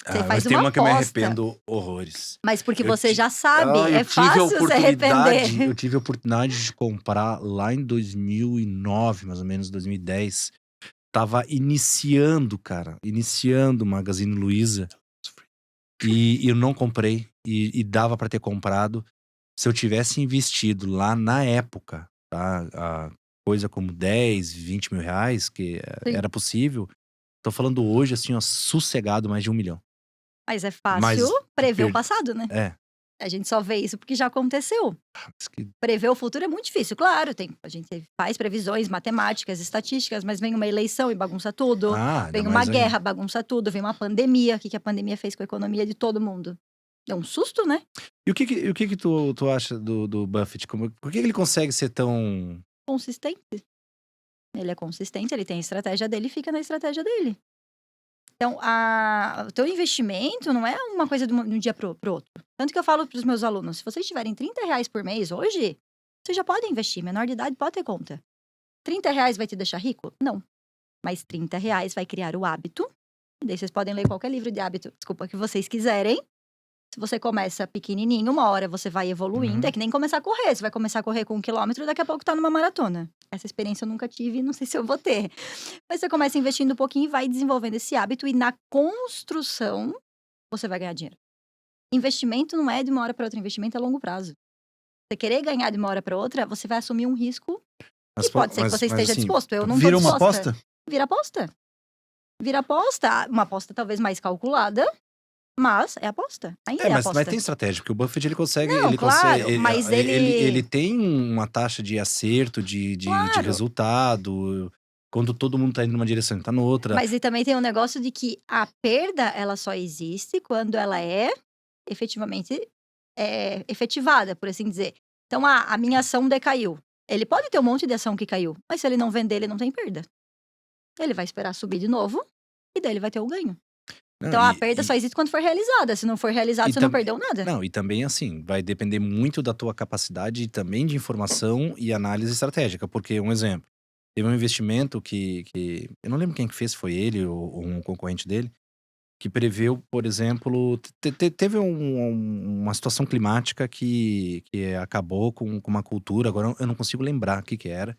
Você mas faz tem uma uma que eu me aposta. arrependo horrores. Mas porque Eu você ti- já sabe, eu é tive a fácil se oportunidade, arrepender. eu tive a oportunidade de comprar lá em 2009, mais ou menos, 2010. Tava iniciando, cara, iniciando o Magazine Luiza. E eu não comprei, e dava pra ter comprado. Se eu tivesse investido lá na época, tá? Coisa como 10, 20 mil reais, que Sim. era possível. Tô falando hoje, assim, ó, sossegado, mais de 1 milhão. Mas é fácil Mas prever o per- passado, né? É. A gente só vê isso porque já aconteceu. Mas que- Prever o futuro é muito difícil. Claro, a gente faz previsões matemáticas, estatísticas, mas vem uma eleição e bagunça tudo. ainda Vem uma mais ainda. guerra, bagunça tudo. Vem uma pandemia. O que a pandemia fez com a economia de todo mundo? Deu um susto, né? E o que que tu acha do Buffett? Por que ele consegue ser tão... Consistente. Ele é consistente, ele tem a estratégia dele e fica na estratégia dele. Então, o teu investimento não é uma coisa de um dia pro outro. Tanto que eu falo para os meus alunos, se vocês tiverem R$ 30 por mês hoje, vocês já podem investir. Menor de idade pode ter conta. R$ 30 vai te deixar rico? Não. Mas R$ 30 vai criar o hábito. E daí vocês podem ler qualquer livro de hábito, desculpa, que vocês quiserem. Se você começa pequenininho, uma hora você vai evoluindo. Uhum. É que nem começar a correr. Você vai começar a correr com 1 quilômetro, daqui a pouco tá numa maratona. Essa experiência eu nunca tive, não sei se eu vou ter. Mas você começa investindo um pouquinho e vai desenvolvendo esse hábito. E na construção, você vai ganhar dinheiro. Investimento não é de uma hora para outra. Investimento é a longo prazo. Você querer ganhar de uma hora para outra, você vai assumir um risco. E pode ser que você esteja assim, disposto. Eu não tô Vira uma disposta. aposta? Vira aposta. Vira aposta. Uma aposta talvez mais calculada, mas é aposta. Ainda é mas aposta. tem estratégia, porque o Buffett ele consegue. Não, ele claro, consegue, mas ele tem uma taxa de acerto, de Claro. resultado. Quando todo mundo tá indo numa direção, ele tá noutra. Mas e também tem um negócio de que a perda, ela só existe quando ela é efetivamente efetivada, por assim dizer. Então, a minha ação decaiu. Ele pode ter um monte de ação que caiu, mas se ele não vender, ele não tem perda. Ele vai esperar subir de novo e daí ele vai ter o ganho. Não, Então, a perda só existe quando for realizada. Se não for realizada, e você não tam- perdeu nada. Não, e também assim, vai depender muito da tua capacidade também de informação e análise estratégica. Porque, um exemplo, teve um investimento que eu não lembro quem que fez, foi ele ou um concorrente dele, que preveu, por exemplo, teve uma situação climática que acabou com uma cultura, agora eu não consigo lembrar o que era.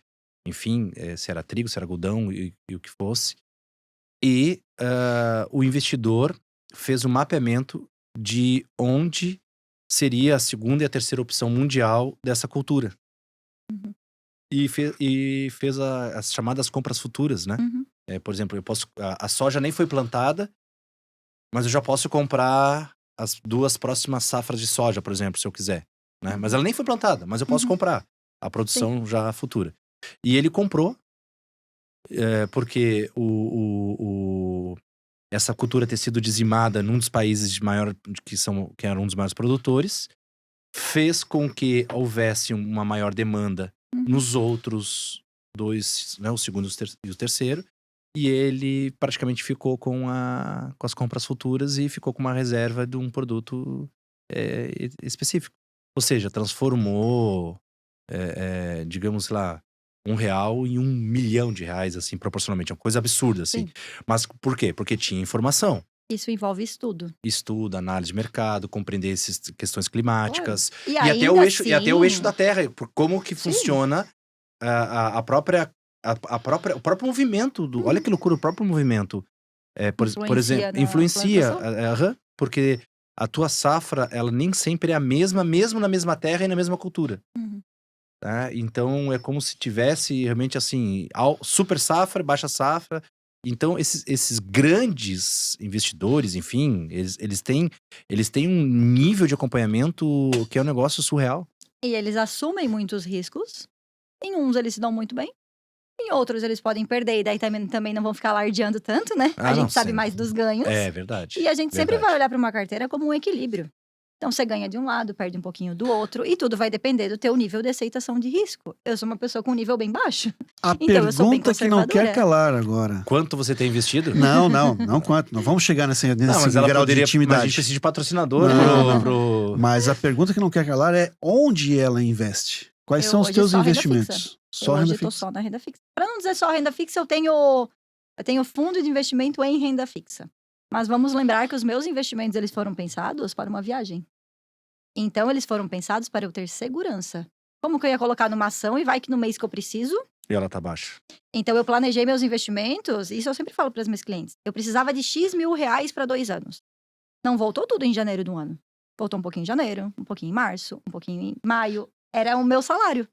Enfim, se era trigo, se era algodão e o que fosse. E o investidor fez um mapeamento de onde seria a segunda e a terceira opção mundial dessa cultura. Uhum. E fez as chamadas compras futuras, né? Uhum. Por exemplo, a soja nem foi plantada, mas eu já posso comprar as 2 próximas safras de soja, por exemplo, se eu quiser, né? Mas ela nem foi plantada, mas eu posso comprar a produção já futura. E ele comprou, porque essa cultura ter sido dizimada num dos países que era um dos maiores produtores, fez com que houvesse uma maior demanda nos outros 2, né, o segundo e o terceiro, e ele praticamente ficou com as compras futuras e ficou com uma reserva de um produto específico. Ou seja, transformou, digamos, sei lá, R$1 em R$1 milhão, assim, proporcionalmente. É uma coisa absurda, assim. Sim. Mas por quê? Porque tinha informação. Isso envolve estudo. Estudo, análise de mercado, compreender essas questões climáticas. E E até ainda o eixo, assim, e até o eixo da Terra. Por como que Sim. funciona o próprio movimento. Olha que loucura, o próprio movimento. Por Influencia exemplo, na influencia. plantação? Porque a tua safra, ela nem sempre é a mesma, mesmo na mesma terra e na mesma cultura. Uhum. Tá? Então é como se tivesse realmente assim, super safra, baixa safra. Então esses grandes investidores, enfim, eles têm um nível de acompanhamento que é um negócio surreal. E eles assumem muitos riscos. Em uns eles se dão muito bem. Em outros eles podem perder. E daí também não vão ficar alardeando tanto, né? Ah, A não, gente sabe sempre. mais dos ganhos. É verdade. E a gente sempre vai verdade. olhar para uma carteira como um equilíbrio. Então você ganha de um lado, perde um pouquinho do outro. E tudo vai depender do teu nível de aceitação de risco. Eu sou uma pessoa com um nível bem baixo. A Então, eu sou bem pergunta que não quer conservadora. calar agora. Quanto você tem investido? Não quanto. Não vamos chegar nesse Não, mas ela grau poderia. de Mas a intimidade. gente precisa de patrocinador Não. pro. Mas a pergunta que não quer calar é onde ela investe? Quais Eu são os hoje teus só renda investimentos? fixa. Só Eu renda hoje tô fixa. só na renda fixa. Para não dizer só renda fixa, eu tenho fundo de investimento em renda fixa. Mas vamos lembrar que os meus investimentos eles foram pensados para uma viagem. Então eles foram pensados para eu ter segurança. Como que eu ia colocar numa ação e vai que no mês que eu preciso? E ela tá baixa. Então eu planejei meus investimentos, isso eu sempre falo para os meus clientes. Eu precisava de X mil reais para 2 anos. Não voltou tudo em janeiro do ano. Voltou um pouquinho em janeiro, um pouquinho em março, um pouquinho em maio. Era o meu salário.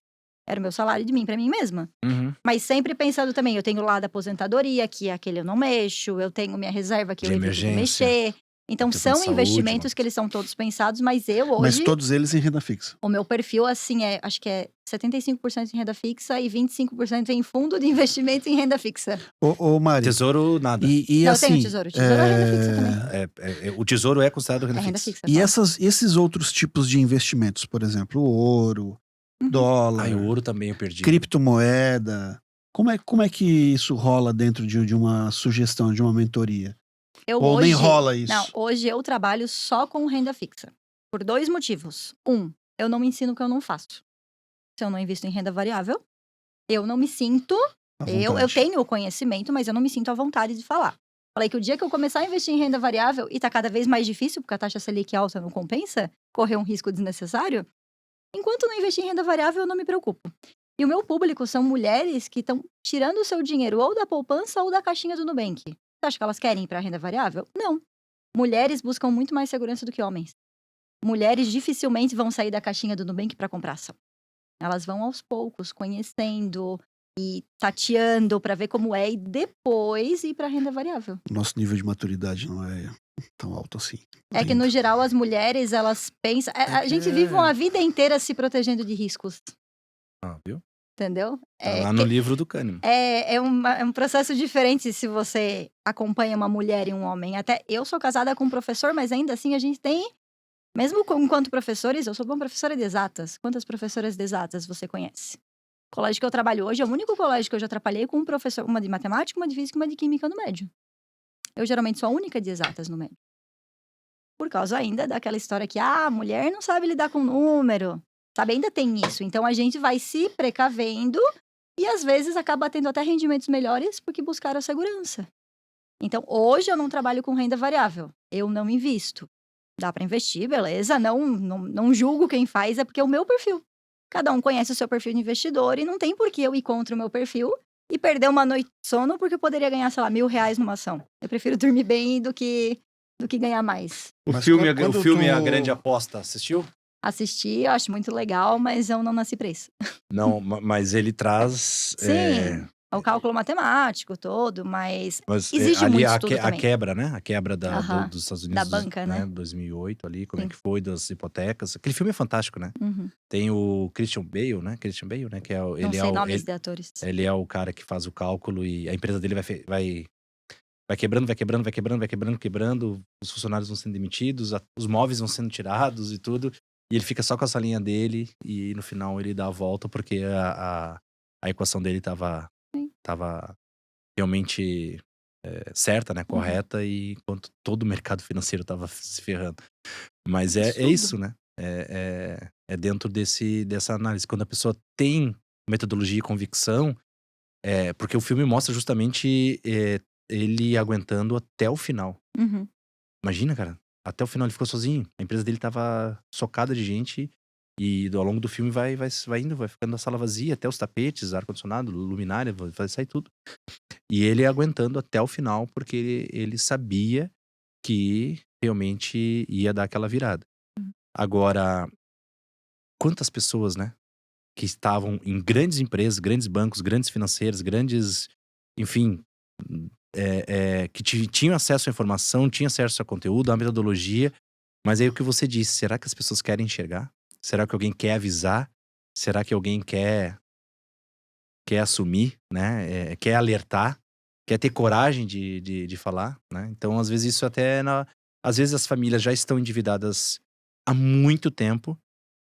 Era o meu salário de mim para mim mesma. Uhum. Mas sempre pensando também, eu tenho lá da aposentadoria, que é aquele eu não mexo, eu tenho minha reserva que De eu evito de emergência. mexer. Então Questão de são saúde, investimentos que eles são todos pensados, mas eu hoje, Mas todos eles em renda fixa. o meu perfil assim acho que é 75% em renda fixa e 25% em fundo de investimento em renda fixa. Ô Mari, Tesouro, nada. e Não, eu assim... tenho tesouro. Tesouro é renda fixa também. O tesouro é considerado renda É renda fixa. fixa. E claro. esses outros tipos de investimentos, por exemplo, o ouro, dólar, O ouro também eu perdi. criptomoeda, como é que isso rola dentro de uma sugestão, de uma mentoria? Ou nem rola isso? Não, hoje eu trabalho só com renda fixa. Por 2 motivos. Eu não me ensino o que eu não faço. Se eu não invisto em renda variável, eu não me sinto... À Eu vontade. tenho o conhecimento, mas eu não me sinto à vontade de falar. Falei que o dia que eu começar a investir em renda variável, e tá cada vez mais difícil, porque a taxa Selic alta não compensa, correr um risco desnecessário, enquanto não investir em renda variável, eu não me preocupo. E o meu público são mulheres que estão tirando o seu dinheiro ou da poupança ou da caixinha do Nubank. Você acha que elas querem ir para renda variável? Não. Mulheres buscam muito mais segurança do que homens. Mulheres dificilmente vão sair da caixinha do Nubank para comprar ação. Elas vão aos poucos, conhecendo e tateando para ver como é e depois ir para renda variável. Nosso nível de maturidade não é tão alto assim. É que no geral as mulheres, elas pensam... A gente vive uma vida inteira se protegendo de riscos, Viu? entendeu? Tá lá no livro do Kahneman. É um processo diferente se você acompanha uma mulher e um homem. Até eu sou casada com um professor, mas ainda assim a gente tem... Mesmo enquanto professores, eu sou uma professora de exatas. Quantas professoras de exatas você conhece? O colégio que eu trabalho hoje é o único colégio que eu já trabalhei com um professor, uma de matemática, uma de física e uma de química no médio. Eu geralmente sou a única de exatas no médio. Por causa ainda daquela história que, a mulher não sabe lidar com número. Sabe, ainda tem isso. Então, a gente vai se precavendo e, às vezes, acaba tendo até rendimentos melhores porque buscaram a segurança. Então, hoje eu não trabalho com renda variável. Eu não invisto. Dá para investir, beleza. Não julgo quem faz, é porque é o meu perfil. Cada um conhece o seu perfil de investidor e não tem por que eu ir contra o meu perfil e perder uma noite de sono porque eu poderia ganhar, sei lá, R$1.000 numa ação. Eu prefiro dormir bem do que do que ganhar mais. O Mas filme, quando o filme A tu- Grande Aposta, assistiu? Assisti, eu acho muito legal, mas eu não nasci pra isso. Não, mas ele traz. Sim, o cálculo matemático todo, mas exige ali muito a, estudo a também. quebra, né? A quebra Aham, dos Estados da Unidos, banca, né? 2008 ali, como é Sim. que foi, das hipotecas. Aquele filme é fantástico, né? Uhum. Tem o Christian Bale, né? Christian Bale, né? Que é, Não ele, sei nomes de atores. ele é o cara que faz o cálculo e a empresa dele vai quebrando, vai quebrando, vai quebrando, vai quebrando, quebrando. Os funcionários vão sendo demitidos, os móveis vão sendo tirados e tudo. E ele fica só com essa linha dele e no final ele dá a volta porque a equação dele tava realmente certa, né? Correta, e enquanto todo o mercado financeiro tava se ferrando. Mas é Absurdo. isso, né? É dentro dessa análise. Quando a pessoa tem metodologia e convicção, porque o filme mostra justamente ele aguentando até o final. Uhum. Imagina, cara, até o final ele ficou sozinho. A empresa dele tava socada de gente e ao longo do filme vai indo, vai ficando a sala vazia, até os tapetes, ar-condicionado, luminária, vai sair tudo. E ele aguentando até o final porque ele sabia que realmente ia dar aquela virada. Agora, quantas pessoas, né, que estavam em grandes empresas, grandes bancos, grandes financeiras, grandes, enfim, que tinham acesso à informação, tinham acesso a conteúdo, à metodologia, mas aí o que você disse, será que as pessoas querem enxergar? Será que alguém quer avisar? Será que alguém quer assumir, né? Quer alertar? Quer ter coragem de falar, né? Então, às vezes isso às vezes as famílias já estão endividadas há muito tempo,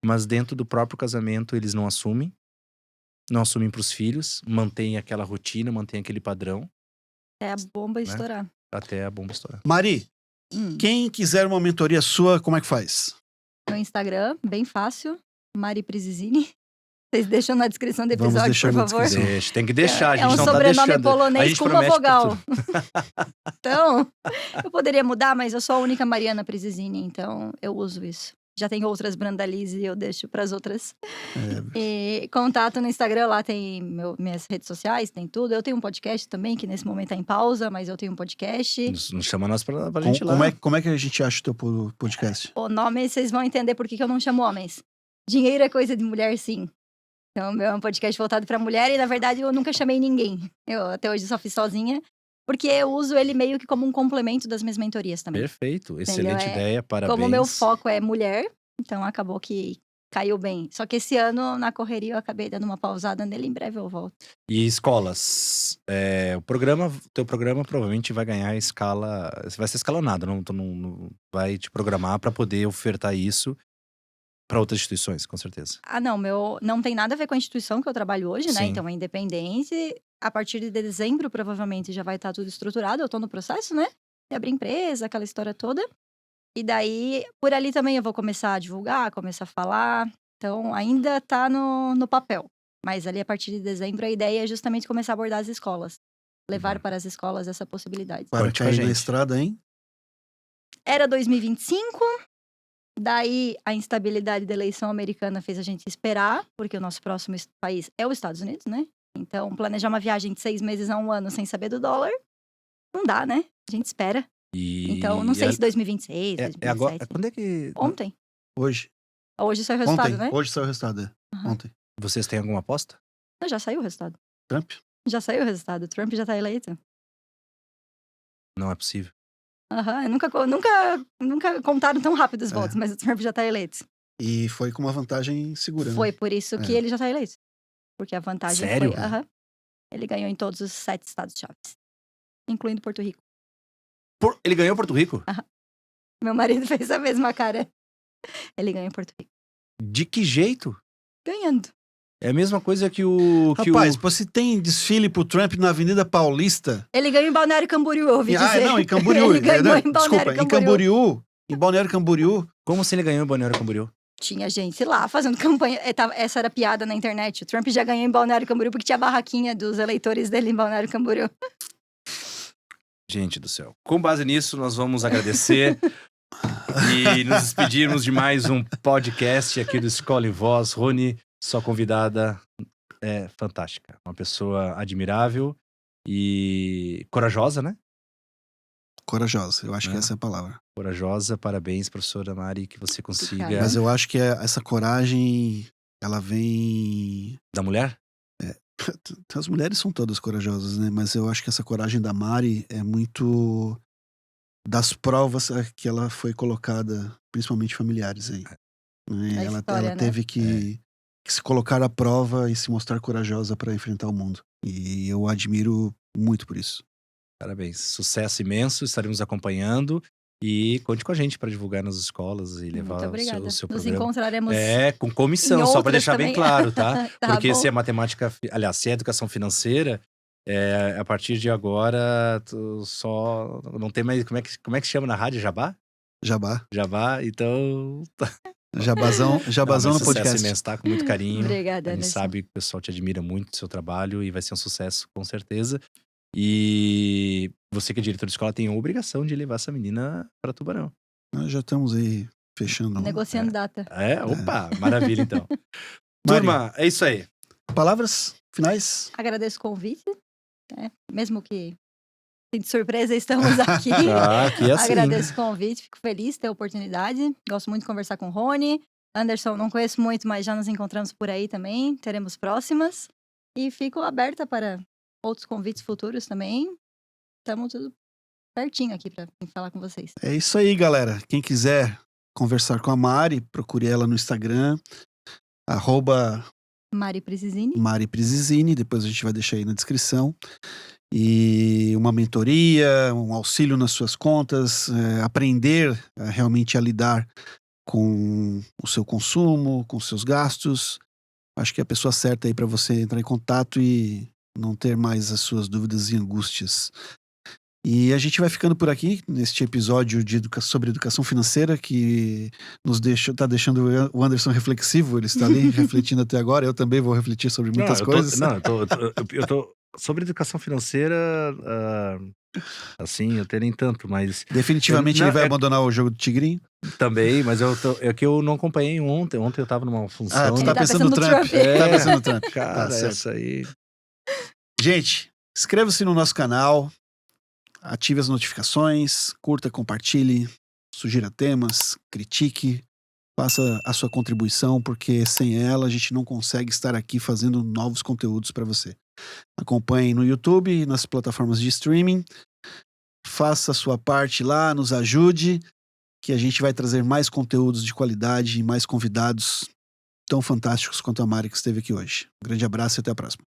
mas dentro do próprio casamento eles não assumem para os filhos, mantêm aquela rotina, mantêm aquele padrão, É a bomba né? estourar. Até a bomba estourar. Mari, quem quiser uma mentoria sua, como é que faz? No Instagram, bem fácil, Mari Prisizini. Vocês deixam na descrição do Vamos episódio, deixar por na favor. descrição. Deixa, tem que deixar, a gente É um não tá sobrenome deixando. A polonês gente com uma promete vogal. tudo. Então, eu poderia mudar, mas eu sou a única Mariana Prisizini, então eu uso isso. Já tem outras Brandalize e eu deixo para as outras. E contato no Instagram, lá tem minhas redes sociais, tem tudo. Eu tenho um podcast também, que nesse momento tá em pausa, mas eu tenho um podcast. Nos chama nós pra gente ir lá. Como é que a gente acha o teu podcast? O nome, vocês vão entender por que eu não chamo homens. Dinheiro é coisa de mulher, sim. Então, meu é um podcast voltado pra mulher e, na verdade, eu nunca chamei ninguém. Eu até hoje só fiz sozinha, porque eu uso ele meio que como um complemento das minhas mentorias também. Perfeito, excelente Entendeu? ideia, parabéns. Como o meu foco é mulher, então acabou que caiu bem. Só que esse ano, na correria, eu acabei dando uma pausada nele, em breve eu volto. E escolas, teu programa provavelmente vai ganhar escala, vai ser escalonado, não vai te programar para poder ofertar isso para outras instituições, com certeza. Ah, não, não tem nada a ver com a instituição que eu trabalho hoje, né? Sim. Então é independente. A partir de dezembro, provavelmente, já vai estar tudo estruturado. Eu tô no processo, né? De abrir empresa, aquela história toda. E daí, por ali também eu vou começar a divulgar, começar a falar. Então, ainda tá no papel. Mas ali, a partir de dezembro, a ideia é justamente começar a abordar as escolas. Levar para as escolas essa possibilidade. Para Conte com a cair na gente. estrada, hein? Era 2025. Daí, a instabilidade da eleição americana fez a gente esperar, porque o nosso próximo país é os Estados Unidos, né? Então, planejar uma viagem de 6 meses a 1 ano sem saber do dólar, não dá, né? A gente espera. Então, não sei se 2026, 2027. Agora, quando é que Ontem. Hoje. Hoje saiu o resultado, Ontem. né? Hoje saiu o resultado, Aham. Ontem. vocês têm alguma aposta? Não, já saiu o resultado. Trump? Já saiu o resultado. Trump já tá eleito. Não é possível. Aham. Nunca contaram tão rápido os votos, mas o Trump já tá eleito. E foi com uma vantagem segura, Foi né? por isso que ele já tá eleito. Porque a vantagem Sério? foi... Aham. Ele ganhou em todos os 7 estados-chave. Incluindo Porto Rico. Ele ganhou Porto Rico? Meu marido fez a mesma cara. Ele ganhou em Porto Rico. De que jeito? Ganhando. É a mesma coisa que o... Rapaz, você tem desfile pro Trump na Avenida Paulista? Ele ganhou em Balneário Camboriú, eu ouvi dizer. Não, em Camboriú. Ele ganhou em Desculpa, Balneário em Camboriú. Em Balneário Camboriú. Como se ele ganhou em Balneário Camboriú? Tinha gente lá fazendo campanha. Essa era piada na internet. O Trump já ganhou em Balneário Camboriú porque tinha a barraquinha dos eleitores dele em Balneário Camboriú. Gente do céu. Com base nisso, nós vamos agradecer e nos despedirmos de mais um podcast aqui do Escola em Voz. Rony, sua convidada é fantástica. Uma pessoa admirável e corajosa, né? Corajosa, eu acho que É. essa é a palavra. Corajosa, parabéns, professora Mari, que você consiga. Obrigada. Mas eu acho que essa coragem, ela vem... Da mulher? As mulheres são todas corajosas, né? Mas eu acho que essa coragem da Mari é muito das provas que ela foi colocada, principalmente familiares aí. Né? A Ela história, né? teve que se colocar à prova e se mostrar corajosa para enfrentar o mundo. E eu admiro muito por isso. Parabéns. Sucesso imenso, estaremos acompanhando. E conte com a gente para divulgar nas escolas e levar Muito obrigada. o seu Nos programa. encontraremos Com comissão, em só para outras deixar bem também. claro, tá? Tá Porque bom. se é matemática, aliás, se é educação financeira, a partir de agora, tu só não tem mais. Como é que chama na rádio? Jabá? Jabá. Jabá, então. Jabazão Não, no mas sucesso podcast. imenso, tá? Com muito carinho. Obrigada, A gente Anderson. sabe que o pessoal te admira muito do seu trabalho e vai ser um sucesso, com certeza. E você que é diretor de escola tem a obrigação de levar essa menina para Tubarão. Nós já estamos aí fechando. Negociando data. Opa, maravilha então. Mari. Turma, é isso aí. Palavras finais? Agradeço o convite, né? Mesmo que de surpresa estamos aqui. Aqui é assim. Agradeço o convite, fico feliz de ter a oportunidade. Gosto muito de conversar com o Rony. Anderson, não conheço muito, mas já nos encontramos por aí também. Teremos próximas. E fico aberta para outros convites futuros também. Estamos tudo pertinho aqui para falar com vocês. É isso aí, galera. Quem quiser conversar com a Mari, procure ela no Instagram, Mari Precisini. Mari Precisini, depois a gente vai deixar aí na descrição. E uma mentoria, um auxílio nas suas contas, aprender realmente a lidar com o seu consumo, com os seus gastos. Acho que é a pessoa certa aí para você entrar em contato e não ter mais as suas dúvidas e angústias. E a gente vai ficando por aqui neste episódio sobre educação financeira que tá deixando o Anderson reflexivo. Ele está ali refletindo até agora. Eu também vou refletir sobre muitas coisas. Eu tô sobre educação financeira, assim, eu tenho nem tanto, mas Definitivamente ele vai abandonar o jogo do Tigrinho. também, mas é que eu não acompanhei ontem. Ontem eu tava numa função. Tu Ele tá tá pensando no pensando no Trump. Trump. Tá pensando no Trump. Cara, Tá certo. essa aí. Gente, inscreva-se no nosso canal, ative as notificações, curta, compartilhe, sugira temas, critique, faça a sua contribuição, porque sem ela a gente não consegue estar aqui fazendo novos conteúdos para você. Acompanhe no YouTube e nas plataformas de streaming, faça a sua parte lá, nos ajude, que a gente vai trazer mais conteúdos de qualidade e mais convidados tão fantásticos quanto a Mari que esteve aqui hoje. Um grande abraço e até a próxima.